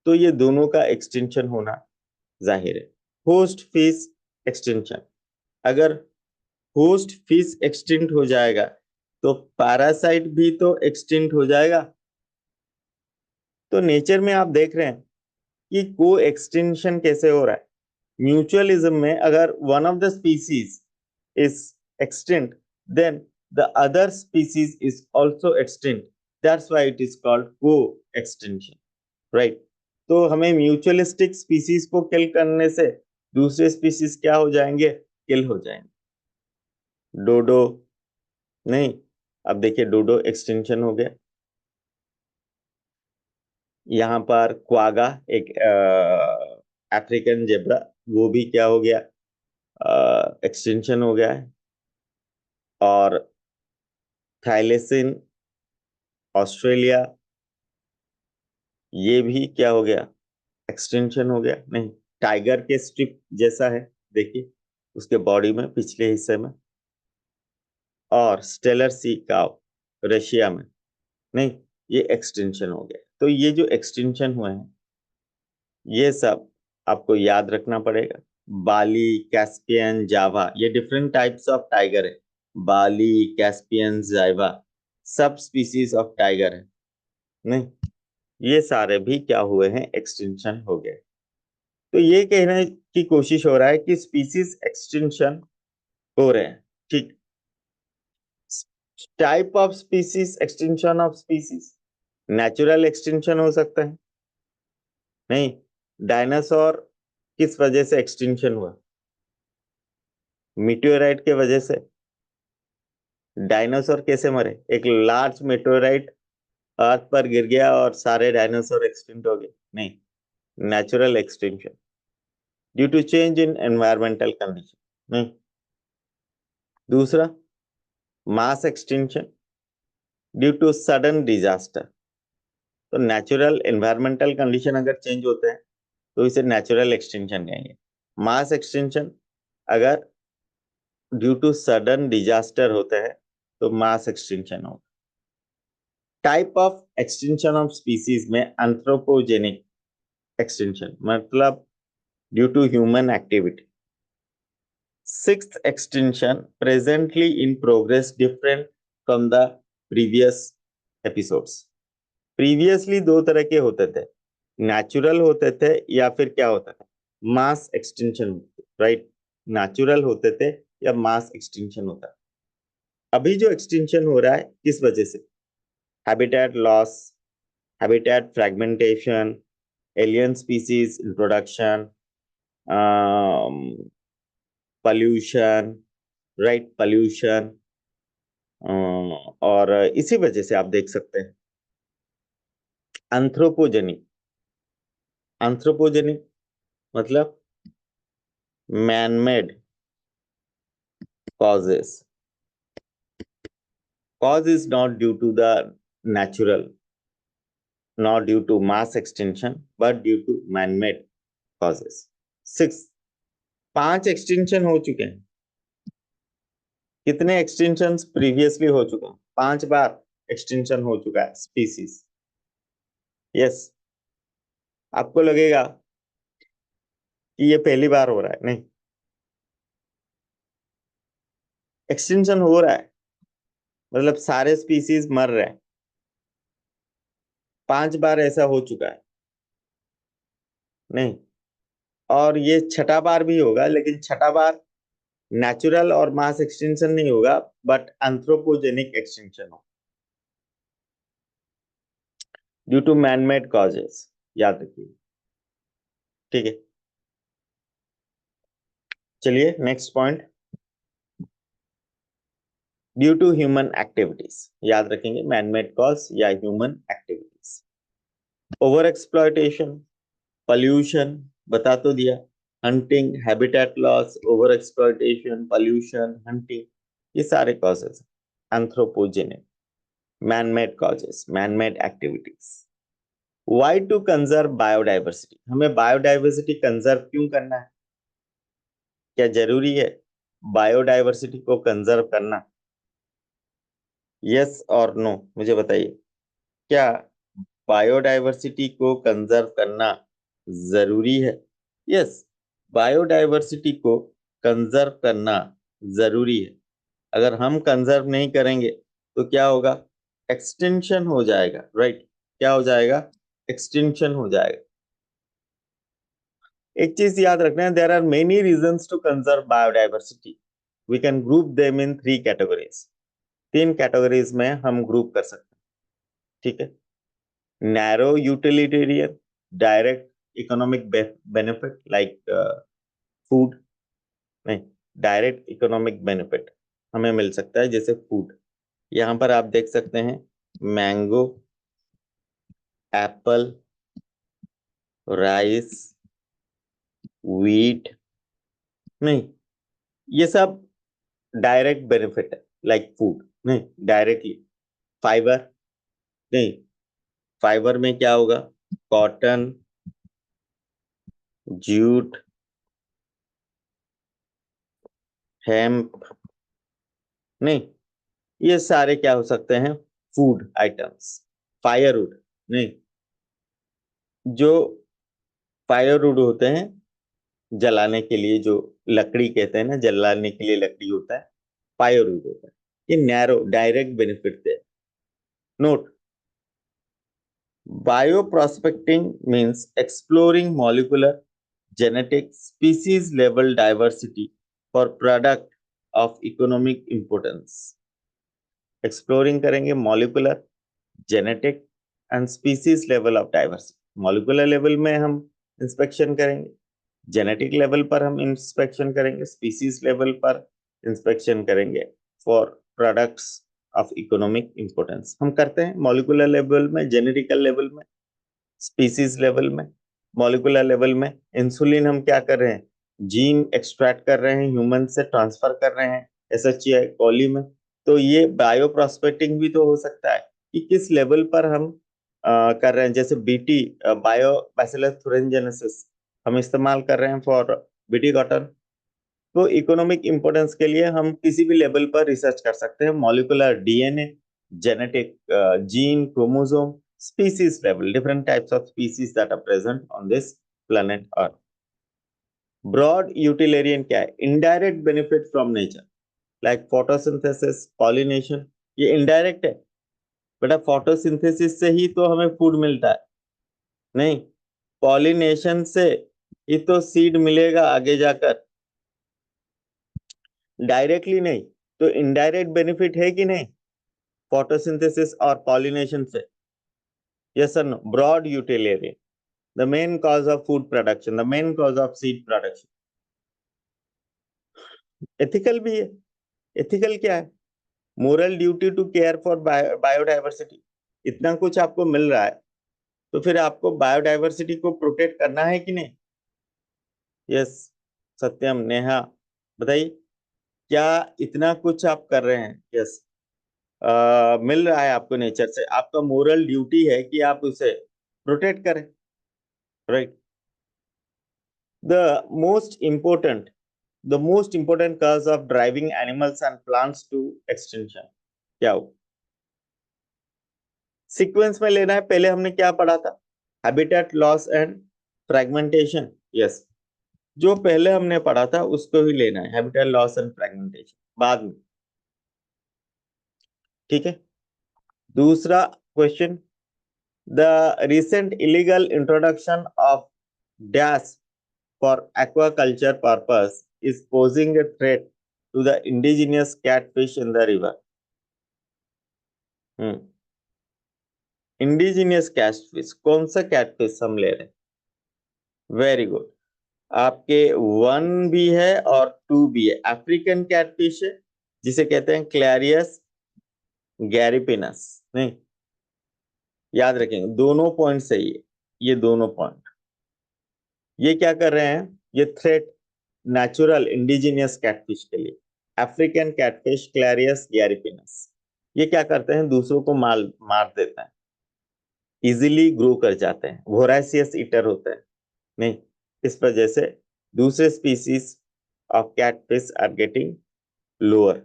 [SPEAKER 1] तो ये दोनों का एक्सटेंशन होना जाहिर है। होस्ट फिश एक्सटेंशन, अगर होस्ट फिश एक्सटिंक्ट हो जाएगा तो पैरासाइट भी तो एक्सटिंक्ट हो जाएगा। तो नेचर में आप देख रहे हैं कि को एक्सटिंक्शन कैसे हो रहा है। म्यूचुअलिज्म में अगर one of the species is extinct, then the other species is also extinct, that's why it is called co extinction, right. तो हमें म्यूचुअलिस्टिक स्पीसीज को किल करने से दूसरे स्पीसीज क्या हो जाएंगे? किल हो जाएंगे। डोडो नहीं, अब देखिए डोडो एक्सटेंशन हो गया। यहाँ पर क्वागा एक अफ्रीकन जेब्रा, वो भी क्या हो गया? एक्सटेंशन हो गया है। और थाइलेसिन ऑस्ट्रेलिया, ये भी क्या हो गया? एक्सटेंशन हो गया। नहीं, टाइगर के स्ट्रिप जैसा है, देखिए उसके बॉडी में पिछले हिस्से में। और स्टेलर सी काव रशिया में, नहीं, ये एक्सटेंशन हो गया। तो ये जो एक्सटेंशन हुए हैं ये सब आपको याद रखना पड़ेगा। बाली, कैस्पियन, जावा, ये डिफरेंट टाइप्स ऑफ टाइगर है। बाली, Caspian, Java sub species of tiger है। नहीं, ये सारे भी क्या हुए हैं? एक्सटेंशन हो गए। तो ये कहने की कोशिश हो रहा है कि स्पीसीज एक्सटेंशन हो रहे हैं, ठीक। Type of species, extension of species, natural extension हो सकता है। नहीं, डायनासोर किस वजह से एक्सटिंक्शन हुआ? मीटियोराइट के वजह से। डायनासोर कैसे मरे? एक लार्ज मेटेओराइट अर्थ पर गिर गया और सारे डायनासोर एक्सटिंक्ट हो गए? नहीं, natural extinction due to change in environmental condition. नहीं। दूसरा, mass extinction due to sudden disaster. तो नेचुरल एनवायरमेंटल कंडीशन अगर चेंज होते हैं तो इसे नेचुरल एक्सटिंक्शन कहेंगे। मास एक्सटिंक्शन अगर ड्यू टू सडन डिजास्टर होता है तो मास एक्सटिंक्शन होगा। Type of extinction of species में एंथ्रोपोजेनिक एक्सटिंक्शन, मतलब due to human activity. Sixth extinction presently in progress, different from the previous episodes. Previously दो तरह के होते थे, नेचुरल होते थे या फिर क्या होता था? Mass extinction, right. नेचुरल होते थे या मास एक्सटिंक्शन होता है। अभी जो एक्सटिंक्शन हो रहा है किस वजह से? Habitat loss, habitat fragmentation, alien species introduction, um, pollution, right, pollution। और इसी वजह से आप देख सकते हैं एंथ्रोपोजेनिक। एंथ्रोपोजेनिक मतलब man made causes. Cause is not due to the natural, not due to mass extinction, but due to man-made causes. Six, 5 extinction हो चुके हैं। कितने एक्सटिंक्शन प्रीवियसली हो चुके हैं? 5 बार एक्सटिंक्शन हो चुका है स्पीसीज। यस, आपको लगेगा कि ये पहली बार हो रहा है, नहीं, एक्सटिंक्शन हो रहा है मतलब सारे स्पीसीज मर रहे हैं। 5 बार ऐसा हो चुका है, नहीं। और ये छठा बार भी होगा, लेकिन छठा बार नेचुरल और मास एक्सटिंक्शन नहीं होगा, बट एंथ्रोपोजेनिक एक्सटिंक्शन होगा ड्यू टू मैनमेड कॉजेस। याद रखिए, ठीक है। चलिए next point. Due to human activities, याद रखेंगे मैनमेड कॉज या human activities. Over exploitation, pollution बता तो दिया, hunting, habitat loss, over exploitation, pollution, hunting, ये सारे causes. Anthropogenic, manmade causes, manmade activities. Why to conserve biodiversity, हमें बायोडाइवर्सिटी कंजर्व क्यों करना है? क्या जरूरी है बायोडाइवर्सिटी को कंजर्व करना? यस और नो, मुझे बताइए, क्या बायोडाइवर्सिटी को कंजर्व करना जरूरी है? यस, बायोडाइवर्सिटी को कंजर्व करना जरूरी है। अगर हम कंजर्व नहीं करेंगे तो क्या होगा? एक्सटिंक्शन हो जाएगा, राइट? क्या हो जाएगा? एक्सटिंक्शन हो जाएगा। एक चीज याद रखना है, there are many reasons to conserve biodiversity. We can group them in 3 categories. 3 categories में हम ग्रुप कर सकते हैं, ठीक है? Narrow utilitarian, direct economic benefit like food, नहीं, डायरेक्ट इकोनॉमिक बेनिफिट हमें मिल सकता है जैसे फूड। यहां पर आप देख सकते हैं मैंगो, एप्पल, राइस, व्हीट, नहीं, ये सब डायरेक्ट बेनिफिट है लाइक फूड, नहीं डायरेक्टली। फाइबर, नहीं, फाइबर में क्या होगा? कॉटन, जूट, हेम्प, नहीं, ये सारे क्या हो सकते हैं? Food items. फायरवुड, नहीं, जो फायरवुड होते हैं जलाने के लिए, जो लकड़ी कहते हैं ना, जलाने के लिए लकड़ी होता है, फायरवुड होता है। ये नैरो डायरेक्ट बेनिफिट है। Note, bioprospecting means exploring molecular, genetic, species level diversity for product of economic importance। Exploring करेंगे molecular, genetic and species level of diversity. Molecular level में हम इंस्पेक्शन करेंगे, जेनेटिक लेवल पर हम इंस्पेक्शन करेंगे, species level पर inspection करेंगे for products of economic importance. हम करते हैं मॉलिकुलर लेवल में, जेनेटिकल लेवल में, स्पीसीज लेवल में। मॉलिकुलर लेवल में इंसुलिन हम क्या कर रहे हैं? जीन एक्सट्रैक्ट कर रहे हैं, ह्यूमन से ट्रांसफर कर रहे हैं एसएचजीआई कॉली में। तो ये बायो प्रोस्पेक्टिंग भी तो हो सकता है कि किस लेवल पर हम कर रहे हैं। जैसे बीटी, बायो बैसिलस थुरिनजेनेसिस हम इस्तेमाल कर रहे हैं फॉर बीटी कॉटन। तो इकोनॉमिक इंपोर्टेंस के लिए हम किसी भी लेवल पर रिसर्च कर सकते हैं, molecular, DNA, genetic, gene, chromosome, species level, different types of species that are present on this planet Earth। broad utilitarian क्या है? indirect benefit from nature like photosynthesis, pollination। ये indirect है, बेटा photosynthesis से ही तो हमें फूड मिलता है, नहीं, pollination से ही तो सीड मिलेगा आगे जाकर, डायरेक्टली नहीं। तो इनडायरेक्ट बेनिफिट है कि नहीं फोटोसिंथेसिस और पॉलिनेशन से? यस और no? Broad utilitarian, the main cause of food production, the main cause of seed production। Ethical भी है। एथिकल क्या है? Moral duty to care for biodiversity. इतना कुछ आपको मिल रहा है तो फिर आपको बायोडाइवर्सिटी को प्रोटेक्ट करना है कि नहीं? यस, सत्यम, नेहा, बताइए, क्या इतना कुछ आप कर रहे हैं? यस, मिल रहा है आपको नेचर से, आपका मोरल ड्यूटी है कि आप उसे प्रोटेक्ट करें, right? The most important the most important cause of driving animals and plants to extinction क्या हो? सीक्वेंस में लेना है। पहले हमने क्या पढ़ा था? Habitat loss and fragmentation. Yes, जो पहले हमने पढ़ा था उसको ही लेना है, हैबिटेट लॉस एंड फ्रेगमेंटेशन बाद में, ठीक है? दूसरा question, the recent illegal introduction of dash for aquaculture purpose is posing a threat to the indigenous catfish in the river। Indigenous catfish, कौन सा कैटफिश हम ले रहे हैं? वेरी गुड, आपके 1 भी है और 2 भी है। अफ्रीकन कैटफिश है जिसे कहते हैं क्लैरियस गैरिपिनस। नहीं, याद रखेंगे दोनों पॉइंट सही है, ये दोनों पॉइंट। ये क्या कर रहे हैं, ये थ्रेट नेचुरल इंडिजिनियस कैटफिश के लिए, अफ्रीकन कैटफिश क्लैरियस गैरिपिनस, ये क्या करते हैं, दूसरों को मार देते हैं, इजिली ग्रो कर जाते हैं, वोरासियस ईटर होते हैं। नहीं, इस वजह से दूसरे species of catfish are getting lower.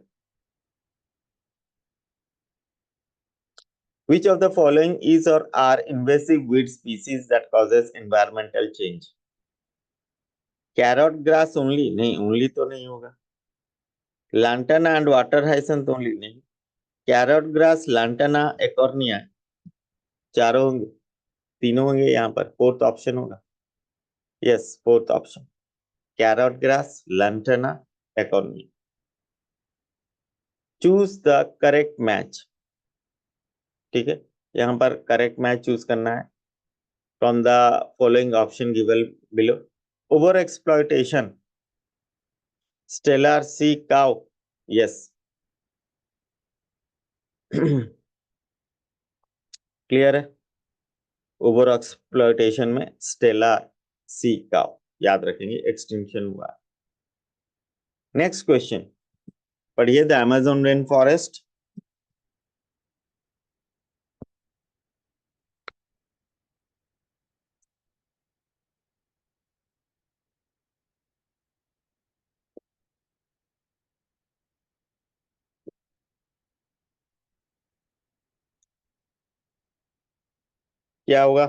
[SPEAKER 1] Which of the following is or are invasive weed species that causes environmental change? Carrot grass only? नहीं, only तो नहीं होगा। Lantana and water hyacinth only? नहीं। Carrot grass, lantana, ecornia, चारों होंगे, तीनों होंगे यहाँ पर, फोर्थ ऑप्शन होगा। Yes, fourth option, carrot grass, lantana, ecornia। Choose the correct match. ठीक है, यहाँ पर करेक्ट मैच चूज करना है from the following option given below. Over exploitation, Steller sea cow, yes. Clear है, ओवर एक्सप्लॉयटेशन में Steller sea cow, याद रखेंगे, एक्सटिंक्शन हुआ। नेक्स्ट क्वेश्चन पढ़िए, द अमेज़न रेन फॉरेस्ट। क्या होगा,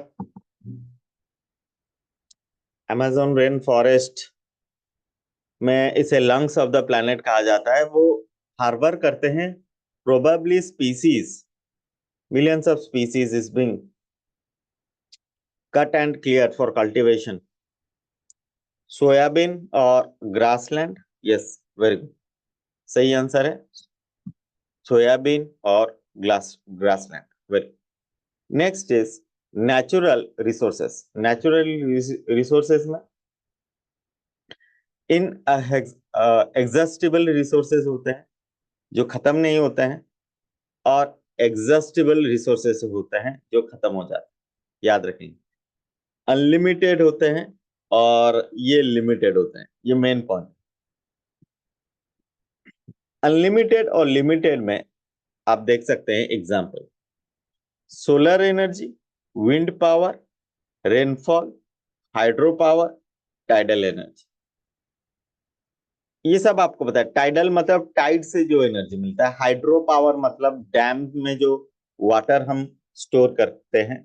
[SPEAKER 1] अमेज़न रेन फॉरेस्ट में इसे लंग्स ऑफ द प्लैनेट कहा जाता है। वो हार्बर करते हैं probably species, millions of species is being cut and clear for cultivation. Soybean और ग्रासलैंड, यस, वेरी गुड, सही आंसर है सोयाबीन और grassland, very. Next is natural resources. Natural resources में इन एग्जॉस्टिबल रिसोर्सेस होते हैं जो खत्म नहीं होते हैं, और एग्जॉस्टिबल रिसोर्सेस होते हैं जो खत्म हो जाते हैं। याद रखेंगे, अनलिमिटेड होते हैं और ये लिमिटेड होते हैं, ये मेन पॉइंट। अनलिमिटेड और लिमिटेड में आप देख सकते हैं example, solar energy, wind power, rainfall, hydro power, tidal energy, ये सब आपको पता है। टाइडल मतलब टाइड से जो एनर्जी मिलता है, हाइड्रो पावर मतलब डैम में जो वाटर हम स्टोर करते हैं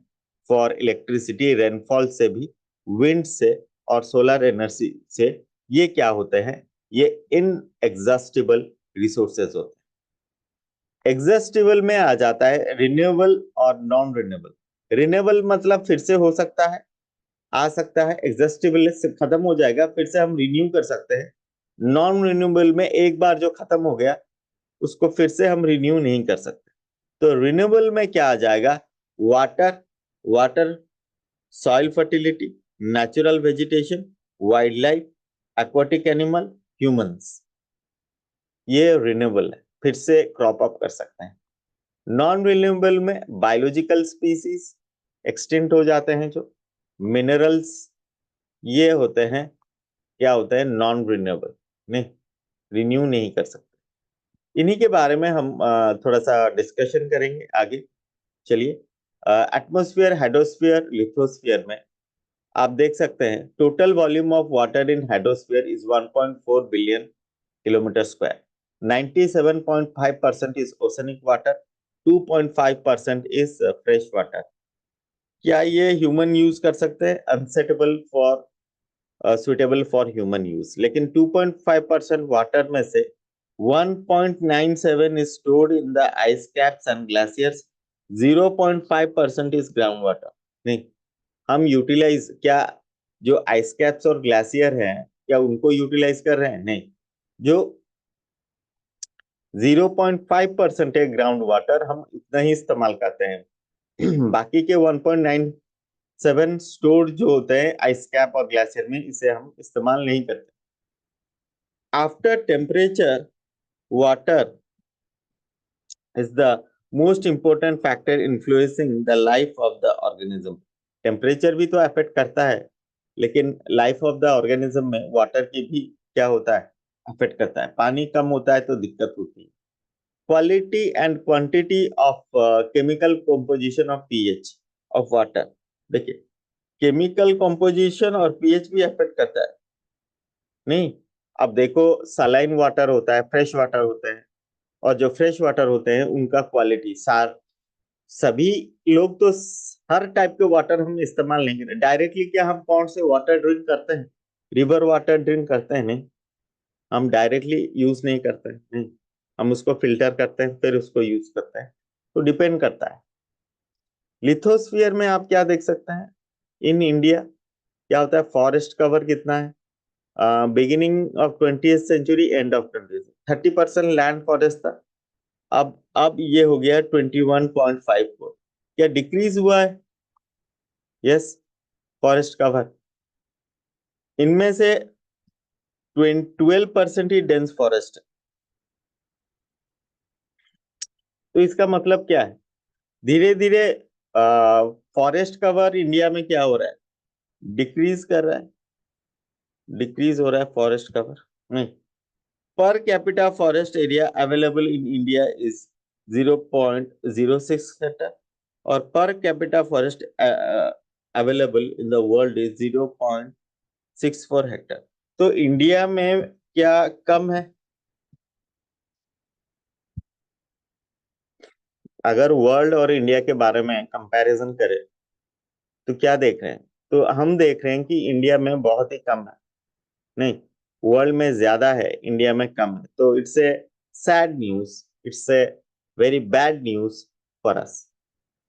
[SPEAKER 1] फॉर इलेक्ट्रिसिटी, रेनफॉल से भी, विंड से, और सोलर एनर्जी से। ये क्या होते हैं, ये इनएग्जॉस्टिबल रिसोर्सेज होते हैं। एग्जॉस्टिबल में आ जाता है रिन्यूएबल और नॉन रिन्यूएबल। रिन्यूएबल मतलब फिर से हो सकता है, आ सकता है, एग्जॉस्टिबल से खत्म हो जाएगा, फिर से हम रिन्यू कर सकते हैं। नॉन रिन्यूएबल में एक बार जो खत्म हो गया उसको फिर से हम रिन्यू नहीं कर सकते। तो रिन्यूएबल में क्या आ जाएगा, water, water, soil fertility, natural vegetation, wild life, aquatic animal, humans, ये रिन्यूएबल है, फिर से क्रॉप अप कर सकते हैं। नॉन रिन्यूएबल में बायोलॉजिकल स्पीसीज एक्सटिंक्ट हो जाते हैं, जो मिनरल्स, ये होते हैं, क्या होते हैं, नॉन रिन्यूएबल, नहीं, रिन्यू नहीं कर सकते। इन्हीं के बारे में हम थोड़ा सा डिस्कशन करेंगे आगे। चलिए, एटमॉस्फेयर, हाइड्रोस्फीयर, लिथोस्फीयर में आप देख सकते हैं total volume of water in hydrosphere is 1.4 billion kilometre square. 97.5% is oceanic water, 2.5% is fresh water. क्या ये ह्यूमन यूज कर सकते हैं, unsuitable for suitable for human use, लेकिन 2.5% वाटर में से 1.97 is stored in the ice caps and glaciers, 0.5% is ground water. नहीं, हम यूटिलाइज क्या, जो आइस कैप्स और ग्लेशियर हैं, क्या उनको यूटिलाइज कर रहे हैं, नहीं। जो 0.5% है ग्राउंड वाटर, हम इतना ही इस्तेमाल करते हैं। बाकी के 1.97 स्टोर्ड जो होते हैं आइस कैप और ग्लेशियर में, इसे हम इस्तेमाल नहीं करते। After temperature water is the most important factor influencing the life of the organism. Temperature भी तो अफेक्ट करता है, लेकिन लाइफ ऑफ द ऑर्गेनिज्म में वाटर की भी क्या होता है, अफेक्ट करता है। पानी कम होता है तो दिक्कत होती है। Quality and quantity of chemical composition of pH of water. देखिए, केमिकल कंपोजिशन और पीएच भी अफेक्ट करता है। नहीं, अब देखो, सलाइन वाटर होता है, फ्रेश वाटर होते हैं, और जो फ्रेश वाटर होते हैं उनका क्वालिटी सार, सभी लोग तो हर टाइप के वाटर हम इस्तेमाल नहीं करते डायरेक्टली। क्या हम कौन से वाटर ड्रिंक करते हैं? रिवर वाटर ड्रिंक करते हैं? नहीं, हम डायरेक्टली यूज नहीं करते हैं। नहीं, हम उसको फिल्टर करते हैं फिर उसको यूज करते हैं। तो डिपेंड करता है। लिथोस्फीयर में आप क्या देख सकते हैं? इन इंडिया क्या होता है, फॉरेस्ट कवर कितना है? Beginning of 20th century, end of 20th, 30% land forest था। अब ये हो गया 21.54। क्या डिक्रीज हुआ है? Yes, forest cover. इनमें से 12% ही डेंस फॉरेस्ट है। तो इसका मतलब क्या है? धीरे धीरे फॉरेस्ट कवर इंडिया में क्या हो रहा है, डिक्रीज कर रहा है, डिक्रीज हो रहा है फॉरेस्ट कवर। नहीं, per capita forest area available in India is 0.06 hectare, और per capita forest available in the world is 0.64 hectare. तो इंडिया में क्या कम है? अगर वर्ल्ड और इंडिया के बारे में कंपैरिजन करें तो क्या देख रहे हैं? तो हम देख रहे हैं कि इंडिया में बहुत ही कम है। नहीं, वर्ल्ड में ज्यादा है, इंडिया में कम है। तो it's a sad news, it's a very bad news for us.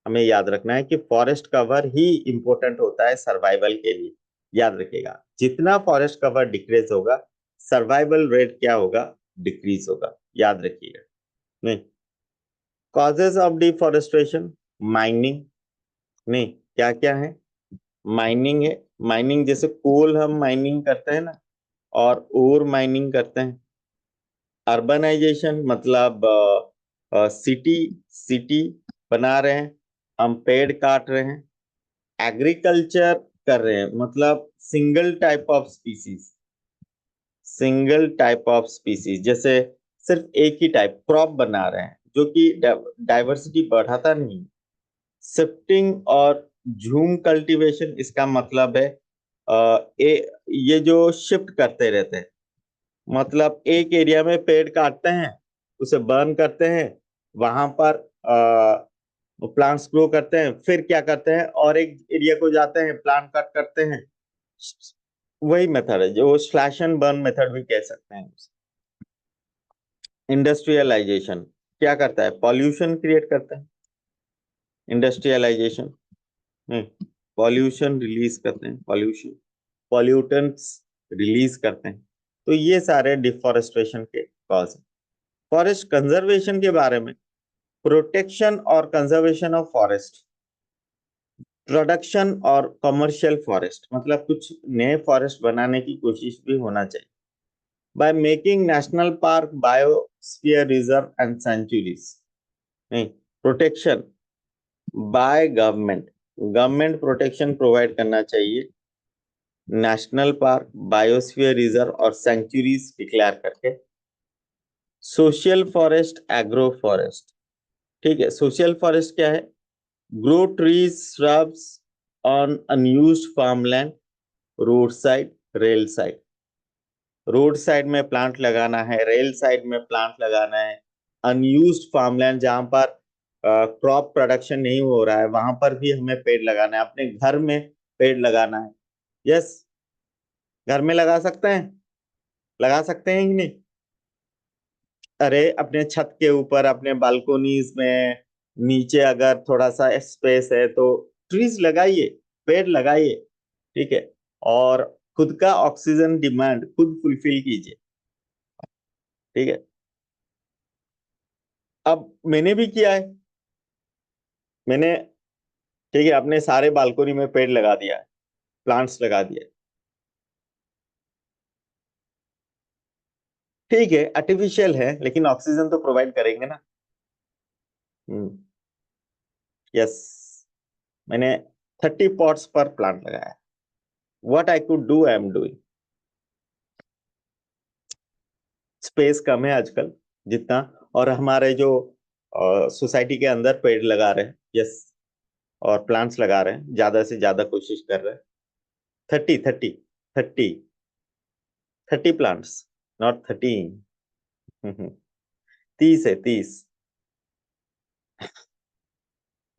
[SPEAKER 1] हमें याद रखना है कि फॉरेस्ट कवर ही इंपॉर्टेंट होता है सर्वाइवल के लिए। याद रखिएगा, जितना फॉरेस्ट कवर डिक्रीज होगा, सर्वाइवल रेट क्या होगा, डिक्रीज होगा। याद रखिएगा। नहीं, कॉजेज ऑफ डिफॉरेस्टेशन, माइनिंग। नहीं, क्या क्या है? माइनिंग है। माइनिंग जैसे कोल हम माइनिंग करते हैं ना, और ओर माइनिंग करते हैं। अर्बनाइजेशन मतलब सिटी सिटी बना रहे हैं, हम पेड़ काट रहे हैं। एग्रीकल्चर कर रहे हैं, मतलब सिंगल टाइप ऑफ स्पीसीज, जैसे सिर्फ एक ही टाइप क्रॉप बना रहे हैं, जो कि डाइवर्सिटी बढ़ाता नहीं। शिफ्टिंग और झूम कल्टीवेशन, इसका मतलब है ये जो शिफ्ट करते रहते हैं, मतलब एक एरिया में पेड़ काटते हैं, उसे बर्न करते हैं, वहां पर प्लांट्स ग्रो करते हैं, फिर क्या करते हैं, और एक एरिया को जाते हैं, प्लांट कट करते हैं। वही मेथड है जो स्लैश एंड बर्न मेथड भी कह सकते हैं। इंडस्ट्रियलाइजेशन क्या करता है? पॉल्यूशन क्रिएट करता है। इंडस्ट्रियलाइजेशन पॉल्यूशन रिलीज करते हैं, पॉल्यूटेंट्स रिलीज करते हैं। तो ये सारे डिफॉरेस्टेशन के कॉज हैं। फॉरेस्ट कंजर्वेशन के बारे में, प्रोटेक्शन और कंजर्वेशन ऑफ फॉरेस्ट, प्रोडक्शन और कमर्शियल फॉरेस्ट, मतलब कुछ नए फॉरेस्ट बनाने की कोशिश भी होना चाहिए। By making national park, biosphere reserve and sanctuaries. नहीं, protection by government, government protection provide करना चाहिए, नेशनल पार्क, बायोस्फीयर रिजर्व और सेंचुरीज डिक्लेयर करके। Social forest, agro forest. ठीक है, सोशल फॉरेस्ट क्या है? Grow trees shrubs on unused farmland, road side, rail side. Road side में प्लांट लगाना है, रेल साइड में प्लांट लगाना है। अनयूज्ड फार्मलैंड, जहां पर क्रॉप प्रोडक्शन नहीं हो रहा है, वहां पर भी हमें पेड़ लगाना है। अपने घर में पेड़ लगाना है। यस, घर में लगा सकते हैं, लगा सकते हैं कि नहीं? अरे, अपने छत के ऊपर, अपने बालकोनीज में, नीचे अगर थोड़ा सा स्पेस है तो ट्रीज लगाइए, पेड़ लगाइए। ठीक है, और खुद का ऑक्सीजन डिमांड खुद फुलफिल कीजिए। ठीक है, अब मैंने भी किया है। मैंने, ठीक है, अपने सारे बालकोनी में पेड़ लगा दिया है, प्लांट्स लगा दिए। ठीक है, आर्टिफिशियल है लेकिन ऑक्सीजन तो प्रोवाइड करेंगे ना। यस, मैंने 30 पॉट्स पर प्लांट लगाया। What I could do, I am doing. Space कम है आजकल जितना, और हमारे जो सोसाइटी के अंदर पेड़ लगा रहे हैं, यस, और प्लांट्स लगा रहे हैं, ज्यादा से ज्यादा कोशिश कर रहे हैं। 30 30 30 30 प्लांट्स, नॉट 13। 30 है, 30।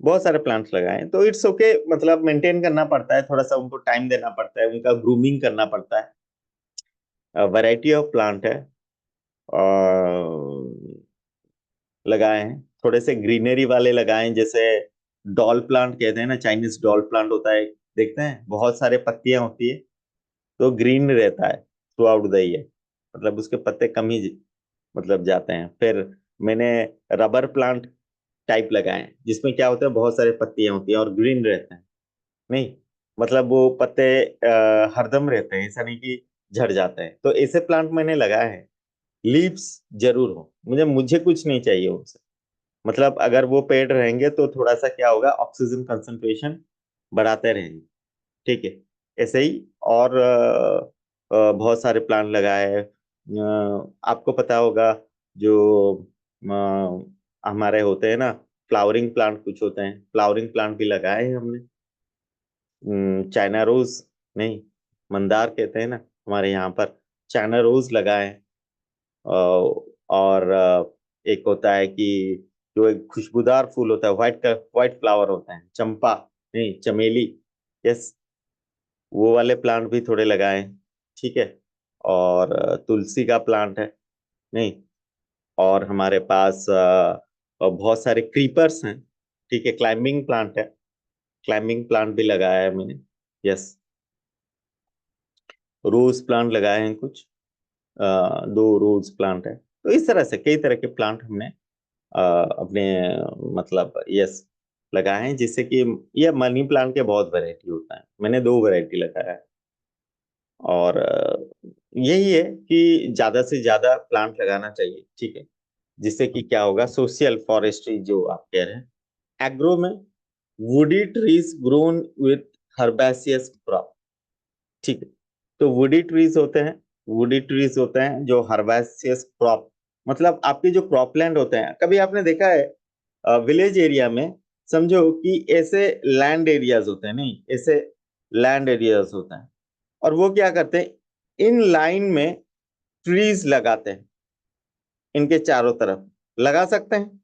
[SPEAKER 1] बहुत सारे प्लांट्स लगाए हैं, तो इट्स ओके, मतलब मेंटेन करना पड़ता है, थोड़ा सा उनको टाइम देना पड़ता है, उनका ग्रूमिंग करना पड़ता है। वैरायटी ऑफ प्लांट है और लगाए हैं, थोड़े से ग्रीनरी वाले लगाए हैं, जैसे डॉल प्लांट कहते हैं ना, चाइनीज डॉल प्लांट होता है, देखते हैं बहुत सारे पत्तियां होती है, तो ग्रीन रहता है थ्रू आउट द ईयर, मतलब उसके पत्ते कम ही मतलब जाते हैं। फिर मैंने रबर प्लांट टाइप लगाए हैं, जिसमें क्या होता है, बहुत सारे पत्तियां होती हैं और ग्रीन रहते हैं, नहीं, मतलब वो पत्ते हरदम रहते हैं, ऐसा नहीं कि झड़ जाते हैं, तो ऐसे प्लांट मैंने लगाए हैं। लीव्स जरूर हो, मुझे मुझे कुछ नहीं चाहिए उनसे, मतलब अगर वो पेड़ रहेंगे तो थोड़ा सा क्या होगा, ऑक्सीजन कंसंट्रेशन बढ़ाते रहेंगे, ठीक है। ऐसे ही और बहुत सारे प्लांट लगाए हैं। आपको पता होगा जो हमारे होते हैं ना, फ्लावरिंग प्लांट कुछ होते हैं, फ्लावरिंग प्लांट भी लगाए हैं हमने। चाइना रोज, नहीं, मंदार कहते हैं ना हमारे यहाँ पर, चाइना रोज लगाए हैं। और एक होता है कि जो एक खुशबूदार फूल होता है, व्हाइट फ्लावर होता है, चंपा, नहीं, चमेली, यस, वो वाले प्लांट भी थोड़े लगाए हैं, ठीक है। और तुलसी का प्लांट है, नहीं, और हमारे पास बहुत सारे क्रीपर्स हैं, ठीक है, क्लाइंबिंग प्लांट है, क्लाइंबिंग प्लांट भी लगाया है मैंने, यस। रोज प्लांट लगाए हैं कुछ, 2 रोज प्लांट है, तो इस तरह से कई तरह के प्लांट हमने अपने मतलब यस लगाए हैं, जिससे कि ये मनी प्लांट के बहुत वैरायटी होता है, मैंने 2 वैरायटी लगाया है। और यही है कि ज्यादा से ज्यादा प्लांट लगाना चाहिए, ठीक है, जिससे कि क्या होगा, सोशल फॉरेस्ट्री जो आप कह रहे हैं, एग्रो में woody trees grown with herbaceous crop, ठीक है। तो वुडी ट्रीज होते हैं जो हर्बेसियस क्रॉप, मतलब आपके जो क्रॉपलैंड होते हैं, कभी आपने देखा है विलेज एरिया में, समझो कि ऐसे लैंड एरियाज होते हैं, नहीं, ऐसे लैंड एरियाज होते हैं, और वो क्या करते हैं, इन लाइन में ट्रीज लगाते हैं, इनके चारों तरफ लगा सकते हैं,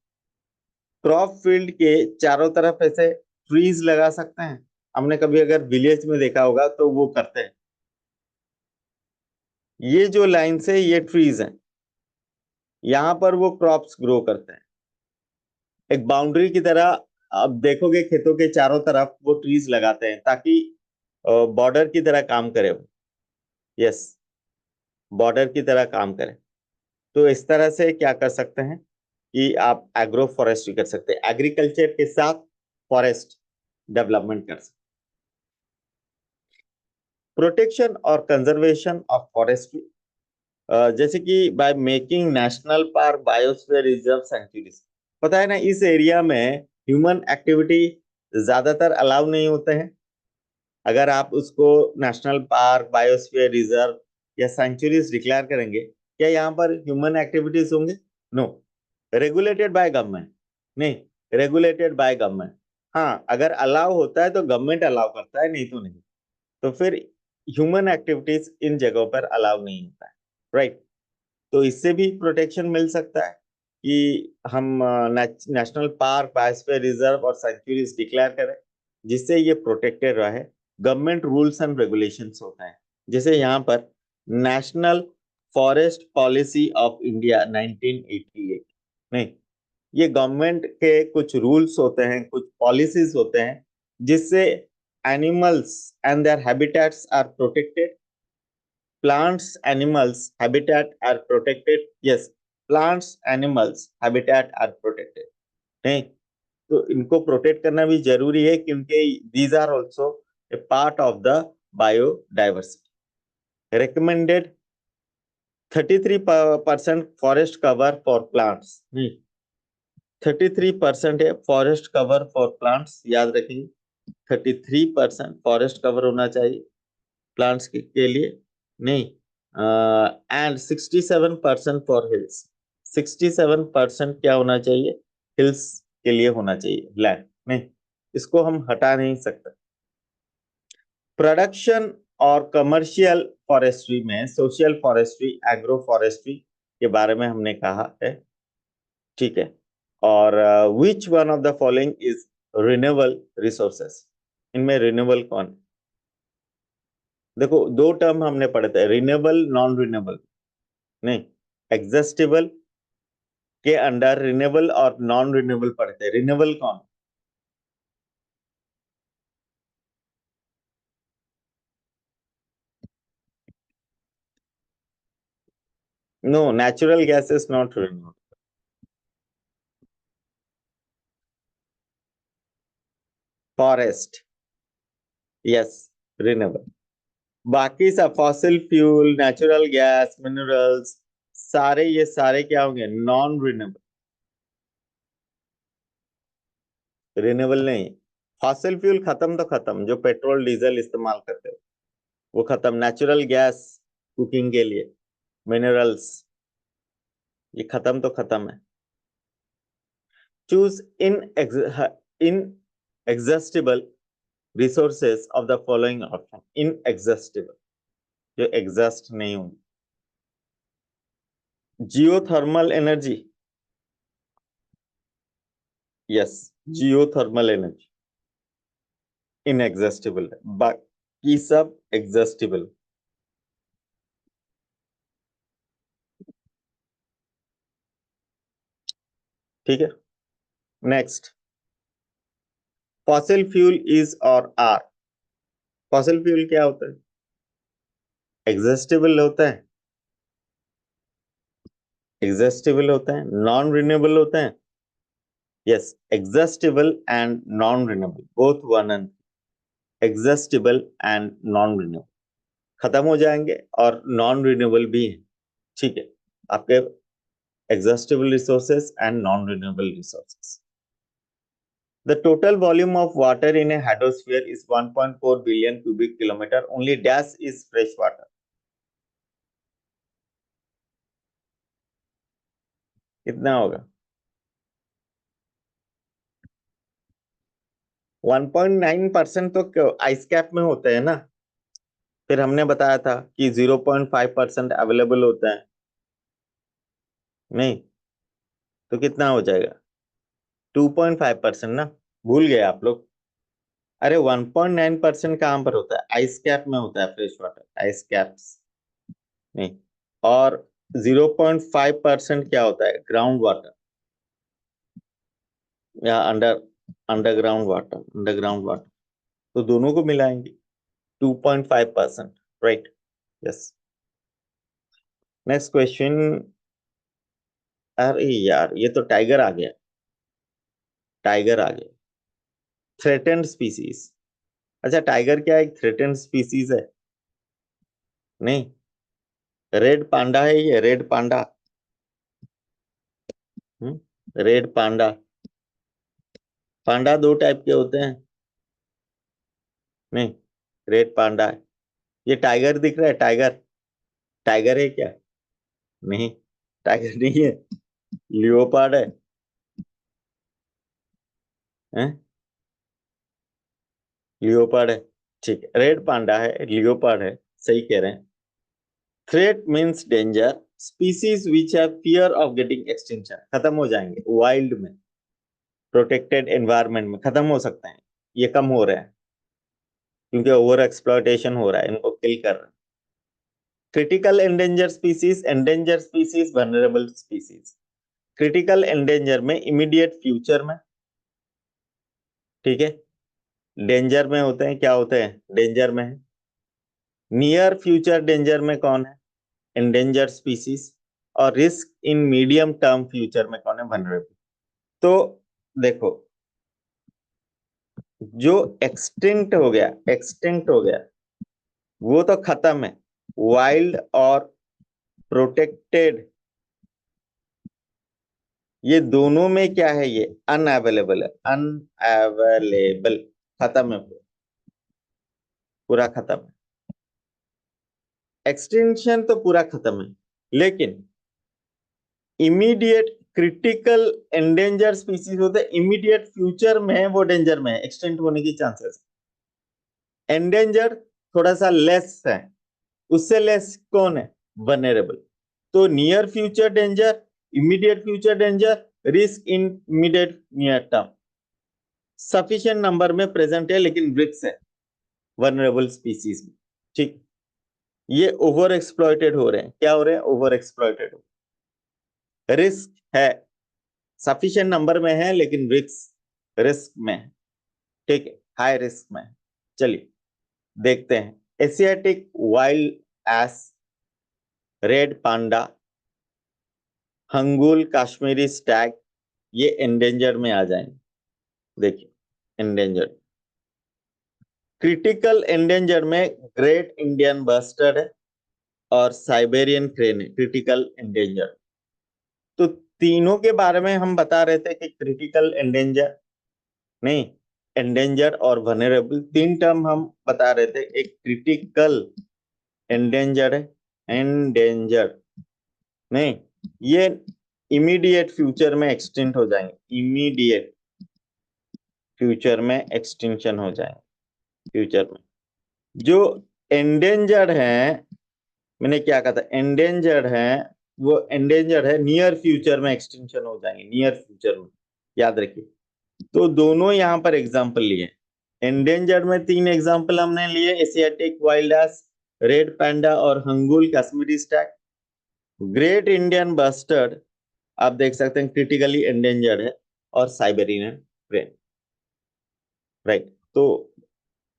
[SPEAKER 1] क्रॉप फील्ड के चारों तरफ ऐसे ट्रीज लगा सकते हैं। हमने कभी अगर विलेज में देखा होगा तो वो करते हैं, ये जो लाइन से ये ट्रीज हैं, यहाँ पर वो क्रॉप्स ग्रो करते हैं, एक बाउंड्री की तरह। अब देखोगे खेतों के चारों तरफ वो ट्रीज लगाते हैं, ताकि बॉर्डर की तरह काम करे वो, यस, बॉर्डर की तरह काम करे। तो इस तरह से क्या कर सकते हैं कि आप एग्रो फॉरेस्ट्री कर सकते हैं, एग्रीकल्चर के साथ फॉरेस्ट डेवलपमेंट कर सकते हैं। प्रोटेक्शन और कंजर्वेशन ऑफ फॉरेस्ट्री, जैसे कि by making national park, biosphere reserve, sanctuaries, पता है ना, इस एरिया में ह्यूमन एक्टिविटी ज्यादातर अलाउ नहीं होते हैं। अगर आप उसको नेशनल पार्क, बायोस्फीयर रिजर्व या सेंचुरीज डिक्लेयर करेंगे, क्या यहाँ पर ह्यूमन एक्टिविटीज होंगे? नो, रेगुलेटेड बाय गवर्नमेंट, नहीं, रेगुलेटेड बाय गवर्नमेंट। हाँ, अगर अलाउ होता है तो गवर्नमेंट अलाउ करता है, नहीं तो नहीं, तो फिर ह्यूमन एक्टिविटीज इन जगहों पर अलाउ नहीं होता है, राइट। तो इससे भी प्रोटेक्शन मिल सकता है कि हम नेशनल पार्क, बायोस्फीयर रिजर्व और सेंचुरीज डिक्लेयर करें, जिससे ये प्रोटेक्टेड रहे। गवर्नमेंट रूल्स एंड रेगुलेशंस होता है, जैसे यहाँ पर national forest policy of India 1988, नहीं, ये गवर्नमेंट के कुछ रूल्स होते हैं, कुछ पॉलिसीज होते हैं, जिससे animals and their habitats are protected, plants animals habitat are protected, yes, plants animals habitat are protected, नहीं, तो इनको प्रोटेक्ट करना भी जरूरी है, क्योंकि these are also a part of the biodiversity. Recommended 33% forest cover for plants, नहीं 33% है फॉरेस्ट कवर फॉर प्लांट्स, याद रखिए 33% फॉरेस्ट कवर होना चाहिए प्लांट्स के लिए, नहीं एंड 67% फॉर हिल्स, 67% क्या होना चाहिए, हिल्स के लिए होना चाहिए लैंड, नहीं इसको हम हटा नहीं सकते। प्रोडक्शन और कमर्शियल फॉरेस्ट्री में सोशल फॉरेस्ट्री, एग्रो फॉरेस्ट्री के बारे में हमने कहा है, ठीक है। और which one of the following is renewable resources, इनमें रिन्यूएबल कौन है? देखो दो टर्म हमने पढ़े थे, रिन्यूएबल नॉन रिन्यूएबल, नहीं एग्जॉस्टिबल के अंडर रिन्यूएबल और नॉन रिन्यूएबल पढ़े थे, रिन्यूएबल कौन? No, natural gas is not renewable. Forest, yes renewable. बाकी सब fossil fuel, natural gas, minerals, सारे ये सारे क्या होंगे, नॉन रिन्यूएबल, रिन्यूएबल नहीं। फॉसिल फ्यूल खत्म तो खत्म, जो पेट्रोल डीजल इस्तेमाल करते हो वो खत्म, नेचुरल गैस कुकिंग के लिए, मिनरल्स ये खत्म तो खत्म है। Choose in exhaustible resources of the following option, in exhaustible जो एग्जॉस्ट नहीं होंगे, geothermal energy, yes geothermal energy inexhaustible है, बाकी सब एग्जॉस्टिबल, ठीक है। नेक्स्ट, फॉसिल फ्यूल इज और आर, फॉसिल फ्यूल क्या होता है, एग्जॉस्टिबल होता है, एग्जॉस्टिबल होता है, नॉन रिन्यूएबल होता है, yes exhaustible and non renewable both one and, exhaustible and non renewable खत्म हो जाएंगे और नॉन रिन्यूएबल भी है, ठीक है, आपके exhaustible resources and non renewable resources. The total volume of water in a hydrosphere is 1.4 billion cubic kilometer. Only dash is fresh water. कितना होगा? 1.9% तो आइस कैप में होता है ना, फिर हमने बताया था कि 0.5% अवेलेबल होता है, नहीं तो कितना हो जाएगा? 2.5% ना, भूल गए आप लोग। अरे 1.9% कहां पर होता है, आइस कैप में होता है फ्रेश वाटर, आइस कैप्स नहीं। और 0.5% क्या होता है, ग्राउंड वाटर या अंडरग्राउंड वाटर, अंडरग्राउंड वाटर, तो दोनों को मिलाएंगे 2.5%, राइट, यस। नेक्स्ट क्वेश्चन, अरे यार ये तो टाइगर आ गया, टाइगर आ गया, थ्रेटेंड स्पीसीज। अच्छा टाइगर क्या एक थ्रेटेंड स्पीसीज है? नहीं, रेड पांडा है ये, रेड पांडा, रेड पांडा, पांडा दो टाइप के होते हैं, नहीं रेड पांडा है। ये टाइगर दिख रहा है, टाइगर, टाइगर है क्या? नहीं टाइगर नहीं है, लियोपार्ड है, हैं? लियोपार्ड है, ठीक है, रेड पांडा है, लियोपार्ड है, सही कह रहे हैं। Threat means danger, species which have fear of getting extinction, खत्म हो जाएंगे वाइल्ड में, प्रोटेक्टेड एनवायरनमेंट में खत्म हो सकते हैं, ये कम हो रहे हैं क्योंकि ओवर एक्सप्लॉयटेशन हो रहा है, इनको किल कर रहे हैं। Critical endanger species, endanger species, vulnerable species. Critical endanger में इमीडिएट फ्यूचर में, ठीक है, डेंजर में होते हैं, क्या होते हैं, डेंजर में है। नियर फ्यूचर डेंजर में कौन है, एंडेंजर स्पीसीज। और risk in medium term future में कौन है, वनरेबल। तो देखो जो एक्सटिंक्ट हो गया, एक्सटिंक्ट हो गया वो तो खत्म है, वाइल्ड और प्रोटेक्टेड, ये दोनों में क्या है, ये अनअवेलेबल है, अनअवेलेबल, खत्म है, पूरा खत्म है। एक्सटेंशन तो पूरा खत्म है, लेकिन इमीडिएट क्रिटिकल एंडेंजर स्पीसीज होते हैं, इमीडिएट फ्यूचर में वो डेंजर में है, एक्सटेंट होने की चांसेस। एंडेंजर थोड़ा सा लेस है, उससे लेस कौन है, वनरेबल। तो near future danger, immediate future danger, risk in immediate near term, sufficient number में प्रेजेंट है लेकिन रिस्क है वनरेबल स्पीसीज में। ठीक, ये ओवर एक्सप्लॉइटेड हो रहे हैं, क्या हो रहे हैं, ओवर एक्सप्लॉइटेड हो, रिस्क है, सफिशिएंट नंबर में है लेकिन रिस्क रिस्क में है, ठीक है, हाई रिस्क में है। चलिए देखते हैं, Asiatic wild ass, red panda, hangul Kashmiri Stag, ये एंडेंजर में आ जाएंगे। देखिए एंडेंजर, क्रिटिकल एंडेंजर में ग्रेट इंडियन बस्टर्ड है और साइबेरियन क्रेन है क्रिटिकल एंडेंजर। तो तीनों के बारे में हम बता रहे थे कि क्रिटिकल एंडेंजर नहीं, एंडेंजर और वनरेबल, तीन टर्म हम बता रहे थे। एक क्रिटिकल एंडेंजर है, एंडेंजर नहीं, ये इमीडिएट फ्यूचर में एक्सटिंक्ट हो जाएंगे, इमीडिएट फ्यूचर में एक्सटिंक्शन हो जाएंगे फ्यूचर में। जो एंडेंजर्ड है, मैंने क्या कहा था, एंडेंजर्ड है, वो एंडेंजर्ड है, नियर फ्यूचर में एक्सटिंक्शन हो जाएंगे, नियर फ्यूचर में, याद रखिए। तो दोनों यहां पर एग्जाम्पल लिए, एंडेंजर्ड में तीन एग्जाम्पल हमने लिए, एशियाटिक वाइल्ड एस, रेड पैंडा और hangul Kashmiri Stag. Great Indian bustard आप देख सकते हैं क्रिटिकली एंडेंजर्ड है, और साइबेरियन क्रेन, राइट। तो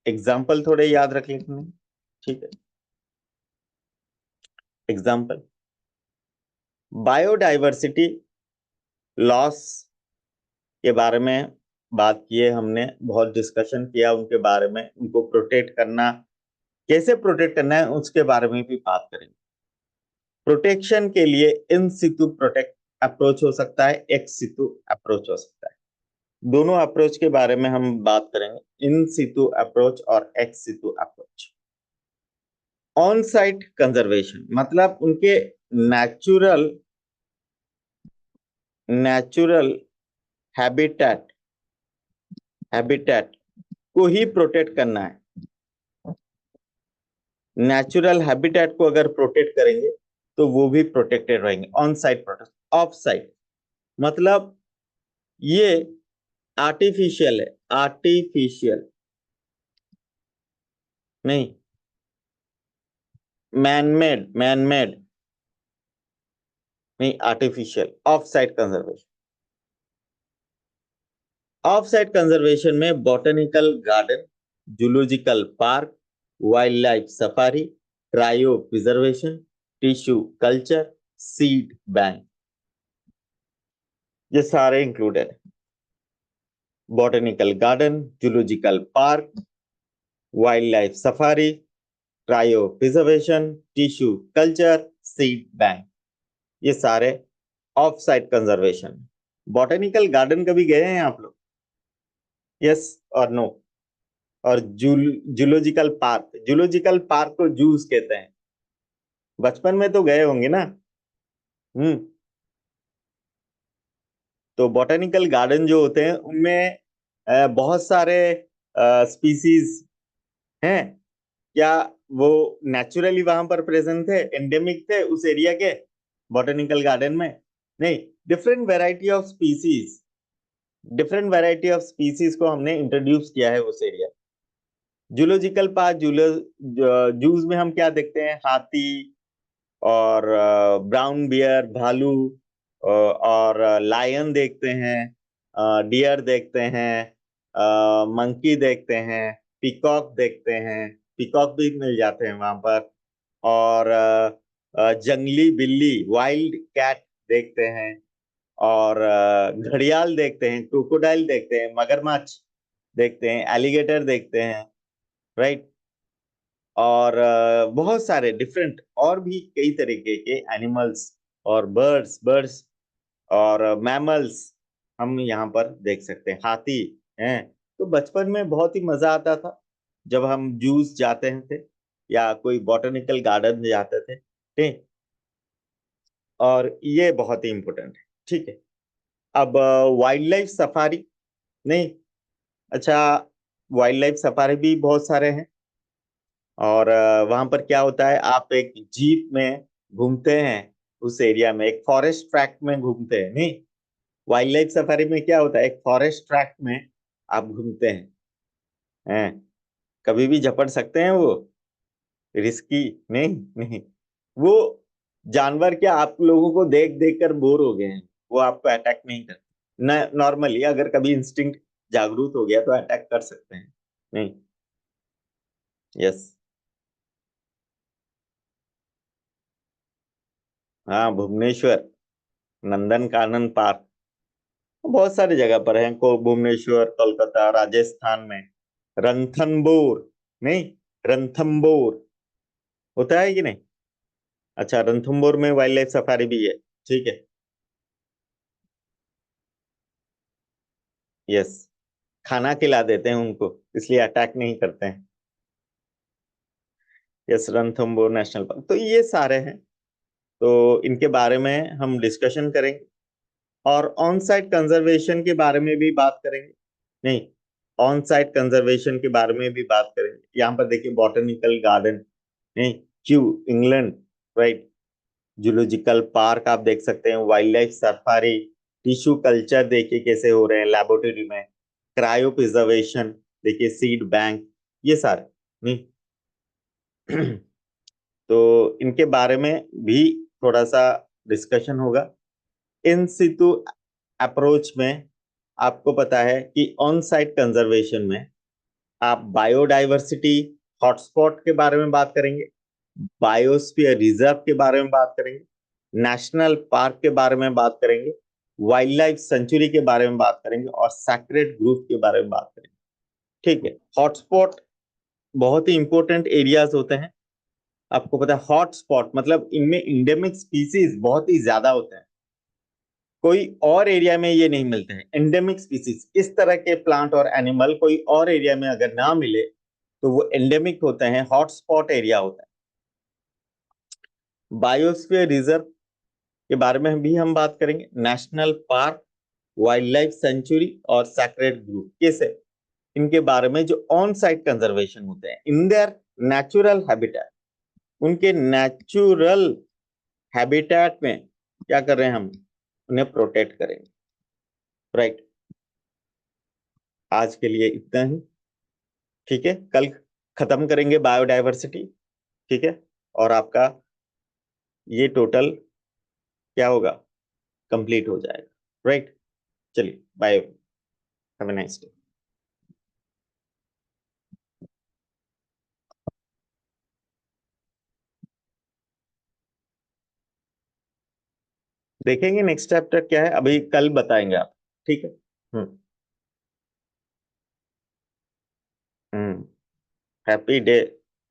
[SPEAKER 1] एग्जाम्पल थोड़े याद रख लेते, ठीक है। एग्जाम्पल, बायोडाइवर्सिटी लॉस के बारे में बात किए हमने, बहुत डिस्कशन किया उनके बारे में, उनको प्रोटेक्ट करना, कैसे प्रोटेक्ट करना है उसके बारे में भी बात करेंगे। प्रोटेक्शन के लिए इन सितु प्रोटेक्ट अप्रोच हो सकता है, एक्स सितु अप्रोच हो सकता है, दोनों अप्रोच के बारे में हम बात करेंगे, इन सितु अप्रोच और ex situ approach. On site conservation मतलब उनके नेचुरल नेचुरल हैबिटेट हैबिटेट को ही प्रोटेक्ट करना है। नेचुरल हैबिटेट को अगर प्रोटेक्ट करेंगे तो वो भी प्रोटेक्टेड रहेंगे। On site protect, off site मतलब ये आर्टिफिशियल है, आर्टिफिशियल नहीं, मैनमेड, मैनमेड नहीं, artificial. Off site conservation, off site conservation में botanical garden, zoological park, wild life safari, cryo preservation, tissue culture, seed bank, ये सारे इंक्लूडेड है। Botanical garden, zoological park, wild life safari, cryo preservation, tissue culture, seed bank, ये सारे off site conservation. Botanical garden कभी गए हैं आप लोग, यस और नो? और जूलॉजिकल पार्क, जूलॉजिकल पार्क को जूस कहते हैं, बचपन में तो गए होंगे ना। हम्म। तो बॉटनिकल गार्डन जो होते हैं उनमें बहुत सारे स्पीसीज हैं, क्या वो नेचुरली वहां पर प्रेजेंट थे, एंडेमिक थे उस एरिया के बॉटनिकल गार्डन में? नहीं, different variety of species, different variety of species को हमने इंट्रोड्यूस किया है उस एरिया। जूलॉजिकल पार्क, जूज में हम क्या देखते हैं, हाथी और ब्राउन बियर, भालू और लायन देखते हैं, डियर देखते हैं, मंकी देखते हैं, पीकॉक देखते हैं, पीकॉक भी मिल जाते हैं वहां पर, और जंगली बिल्ली, वाइल्ड कैट देखते हैं, और घड़ियाल देखते हैं, क्रोकोडाइल देखते हैं, मगरमच्छ देखते हैं, एलिगेटर देखते हैं, राइट। और बहुत सारे डिफरेंट और भी कई तरीके के एनिमल्स और बर्ड्स और मैमल्स हम यहाँ पर देख सकते हैं। हाथी हैं। तो बचपन में बहुत ही मजा आता था जब हम जूस जाते थे या कोई बॉटनिकल गार्डन जाते थे, ठीक। और ये बहुत ही इंपॉर्टेंट है, ठीक है। अब वाइल्ड लाइफ सफारी, नहीं, अच्छा, वाइल्ड लाइफ सफारी भी बहुत सारे हैं। और वहां पर क्या होता है, आप एक जीप में घूमते हैं, उस एरिया में एक फॉरेस्ट ट्रैक में घूमते हैं, नहीं। वाइल्ड लाइफ सफारी में क्या होता है, एक फॉरेस्ट ट्रैक में आप घूमते हैं। कभी भी झपट सकते हैं वो, रिस्की नहीं, नहीं। वो जानवर क्या आप लोगों को देख देख कर बोर हो गए हैं, वो आपको अटैक नहीं करते। न नॉर्मली अगर कभी इंस्टिंक्ट जागरूक हो गया तो अटैक कर सकते हैं, नहीं। यस। हाँ, भुवनेश्वर, नंदन कानन पार्क, बहुत सारी जगह पर है। को भुवनेश्वर, कोलकाता, राजस्थान में रणथंबोर, नहीं, रणथंबोर होता है कि नहीं। अच्छा, रणथंबोर में वाइल्ड लाइफ सफारी भी है, ठीक है। यस, खाना खिला देते हैं उनको, इसलिए अटैक नहीं करते हैं। यस, रणथंबोर नेशनल पार्क, तो ये सारे हैं। तो इनके बारे में हम डिस्कशन करेंगे और ऑन साइट कंजर्वेशन के बारे में भी बात करेंगे, नहीं, ऑन साइट कंजर्वेशन के बारे में भी बात करेंगे। यहाँ पर देखिए, बॉटनिकल गार्डन, नहीं, Q, England, right. Zoological park आप देख सकते हैं, wild life safari, tissue culture देखिए कैसे हो रहे हैं लेबोरेटरी में, क्रायो प्रिजर्वेशन, देखिए सीड बैंक, ये सारे, नहीं। तो इनके बारे में भी थोड़ा सा डिस्कशन होगा। इन सितु अप्रोच में आपको पता है कि ऑन साइट कंजर्वेशन में आप बायोडाइवर्सिटी हॉटस्पॉट के बारे में बात करेंगे, बायोस्फीयर रिजर्व के बारे में बात करेंगे, नेशनल पार्क के बारे में बात करेंगे, वाइल्ड लाइफ सेंचुरी के बारे में बात करेंगे और सैक्रेड ग्रुप के बारे में बात करेंगे, ठीक है। हॉटस्पॉट बहुत ही इंपॉर्टेंट एरियाज होते हैं। आपको पता है हॉटस्पॉट मतलब इनमें इंडेमिक स्पीसीज बहुत ही ज्यादा होते हैं, कोई और एरिया में ये नहीं मिलते हैं। एंडेमिक स्पीसीज, इस तरह के प्लांट और एनिमल कोई और एरिया में अगर ना मिले तो वो एंडेमिक होते हैं, हॉटस्पॉट एरिया होता है। बायोस्फीयर रिजर्व के बारे में भी हम बात करेंगे, national park, wild life sanctuary और सैक्रेड ग्रुप, कैसे इनके बारे में जो ऑन साइट कंजर्वेशन होते हैं इन देयर नेचुरल हैबिटेट, उनके नेचुरल हैबिटेट में क्या कर रहे हैं हम, उन्हें प्रोटेक्ट करेंगे, राइट। आज के लिए इतना ही, ठीक है। कल खत्म करेंगे बायोडायवर्सिटी, ठीक है। और आपका ये टोटल क्या होगा, कंप्लीट हो जाएगा, राइट। चलिए, bye, have a nice day. देखेंगे नेक्स्ट चैप्टर क्या है, अभी कल बताएंगे आप, ठीक है। हम्म। हम्म। हैप्पी डे,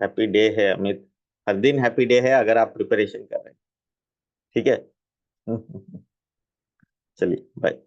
[SPEAKER 1] हैप्पी डे है अमित, हर दिन हैप्पी डे है अगर आप प्रिपरेशन कर रहे हैं, ठीक है। चलिए, बाय।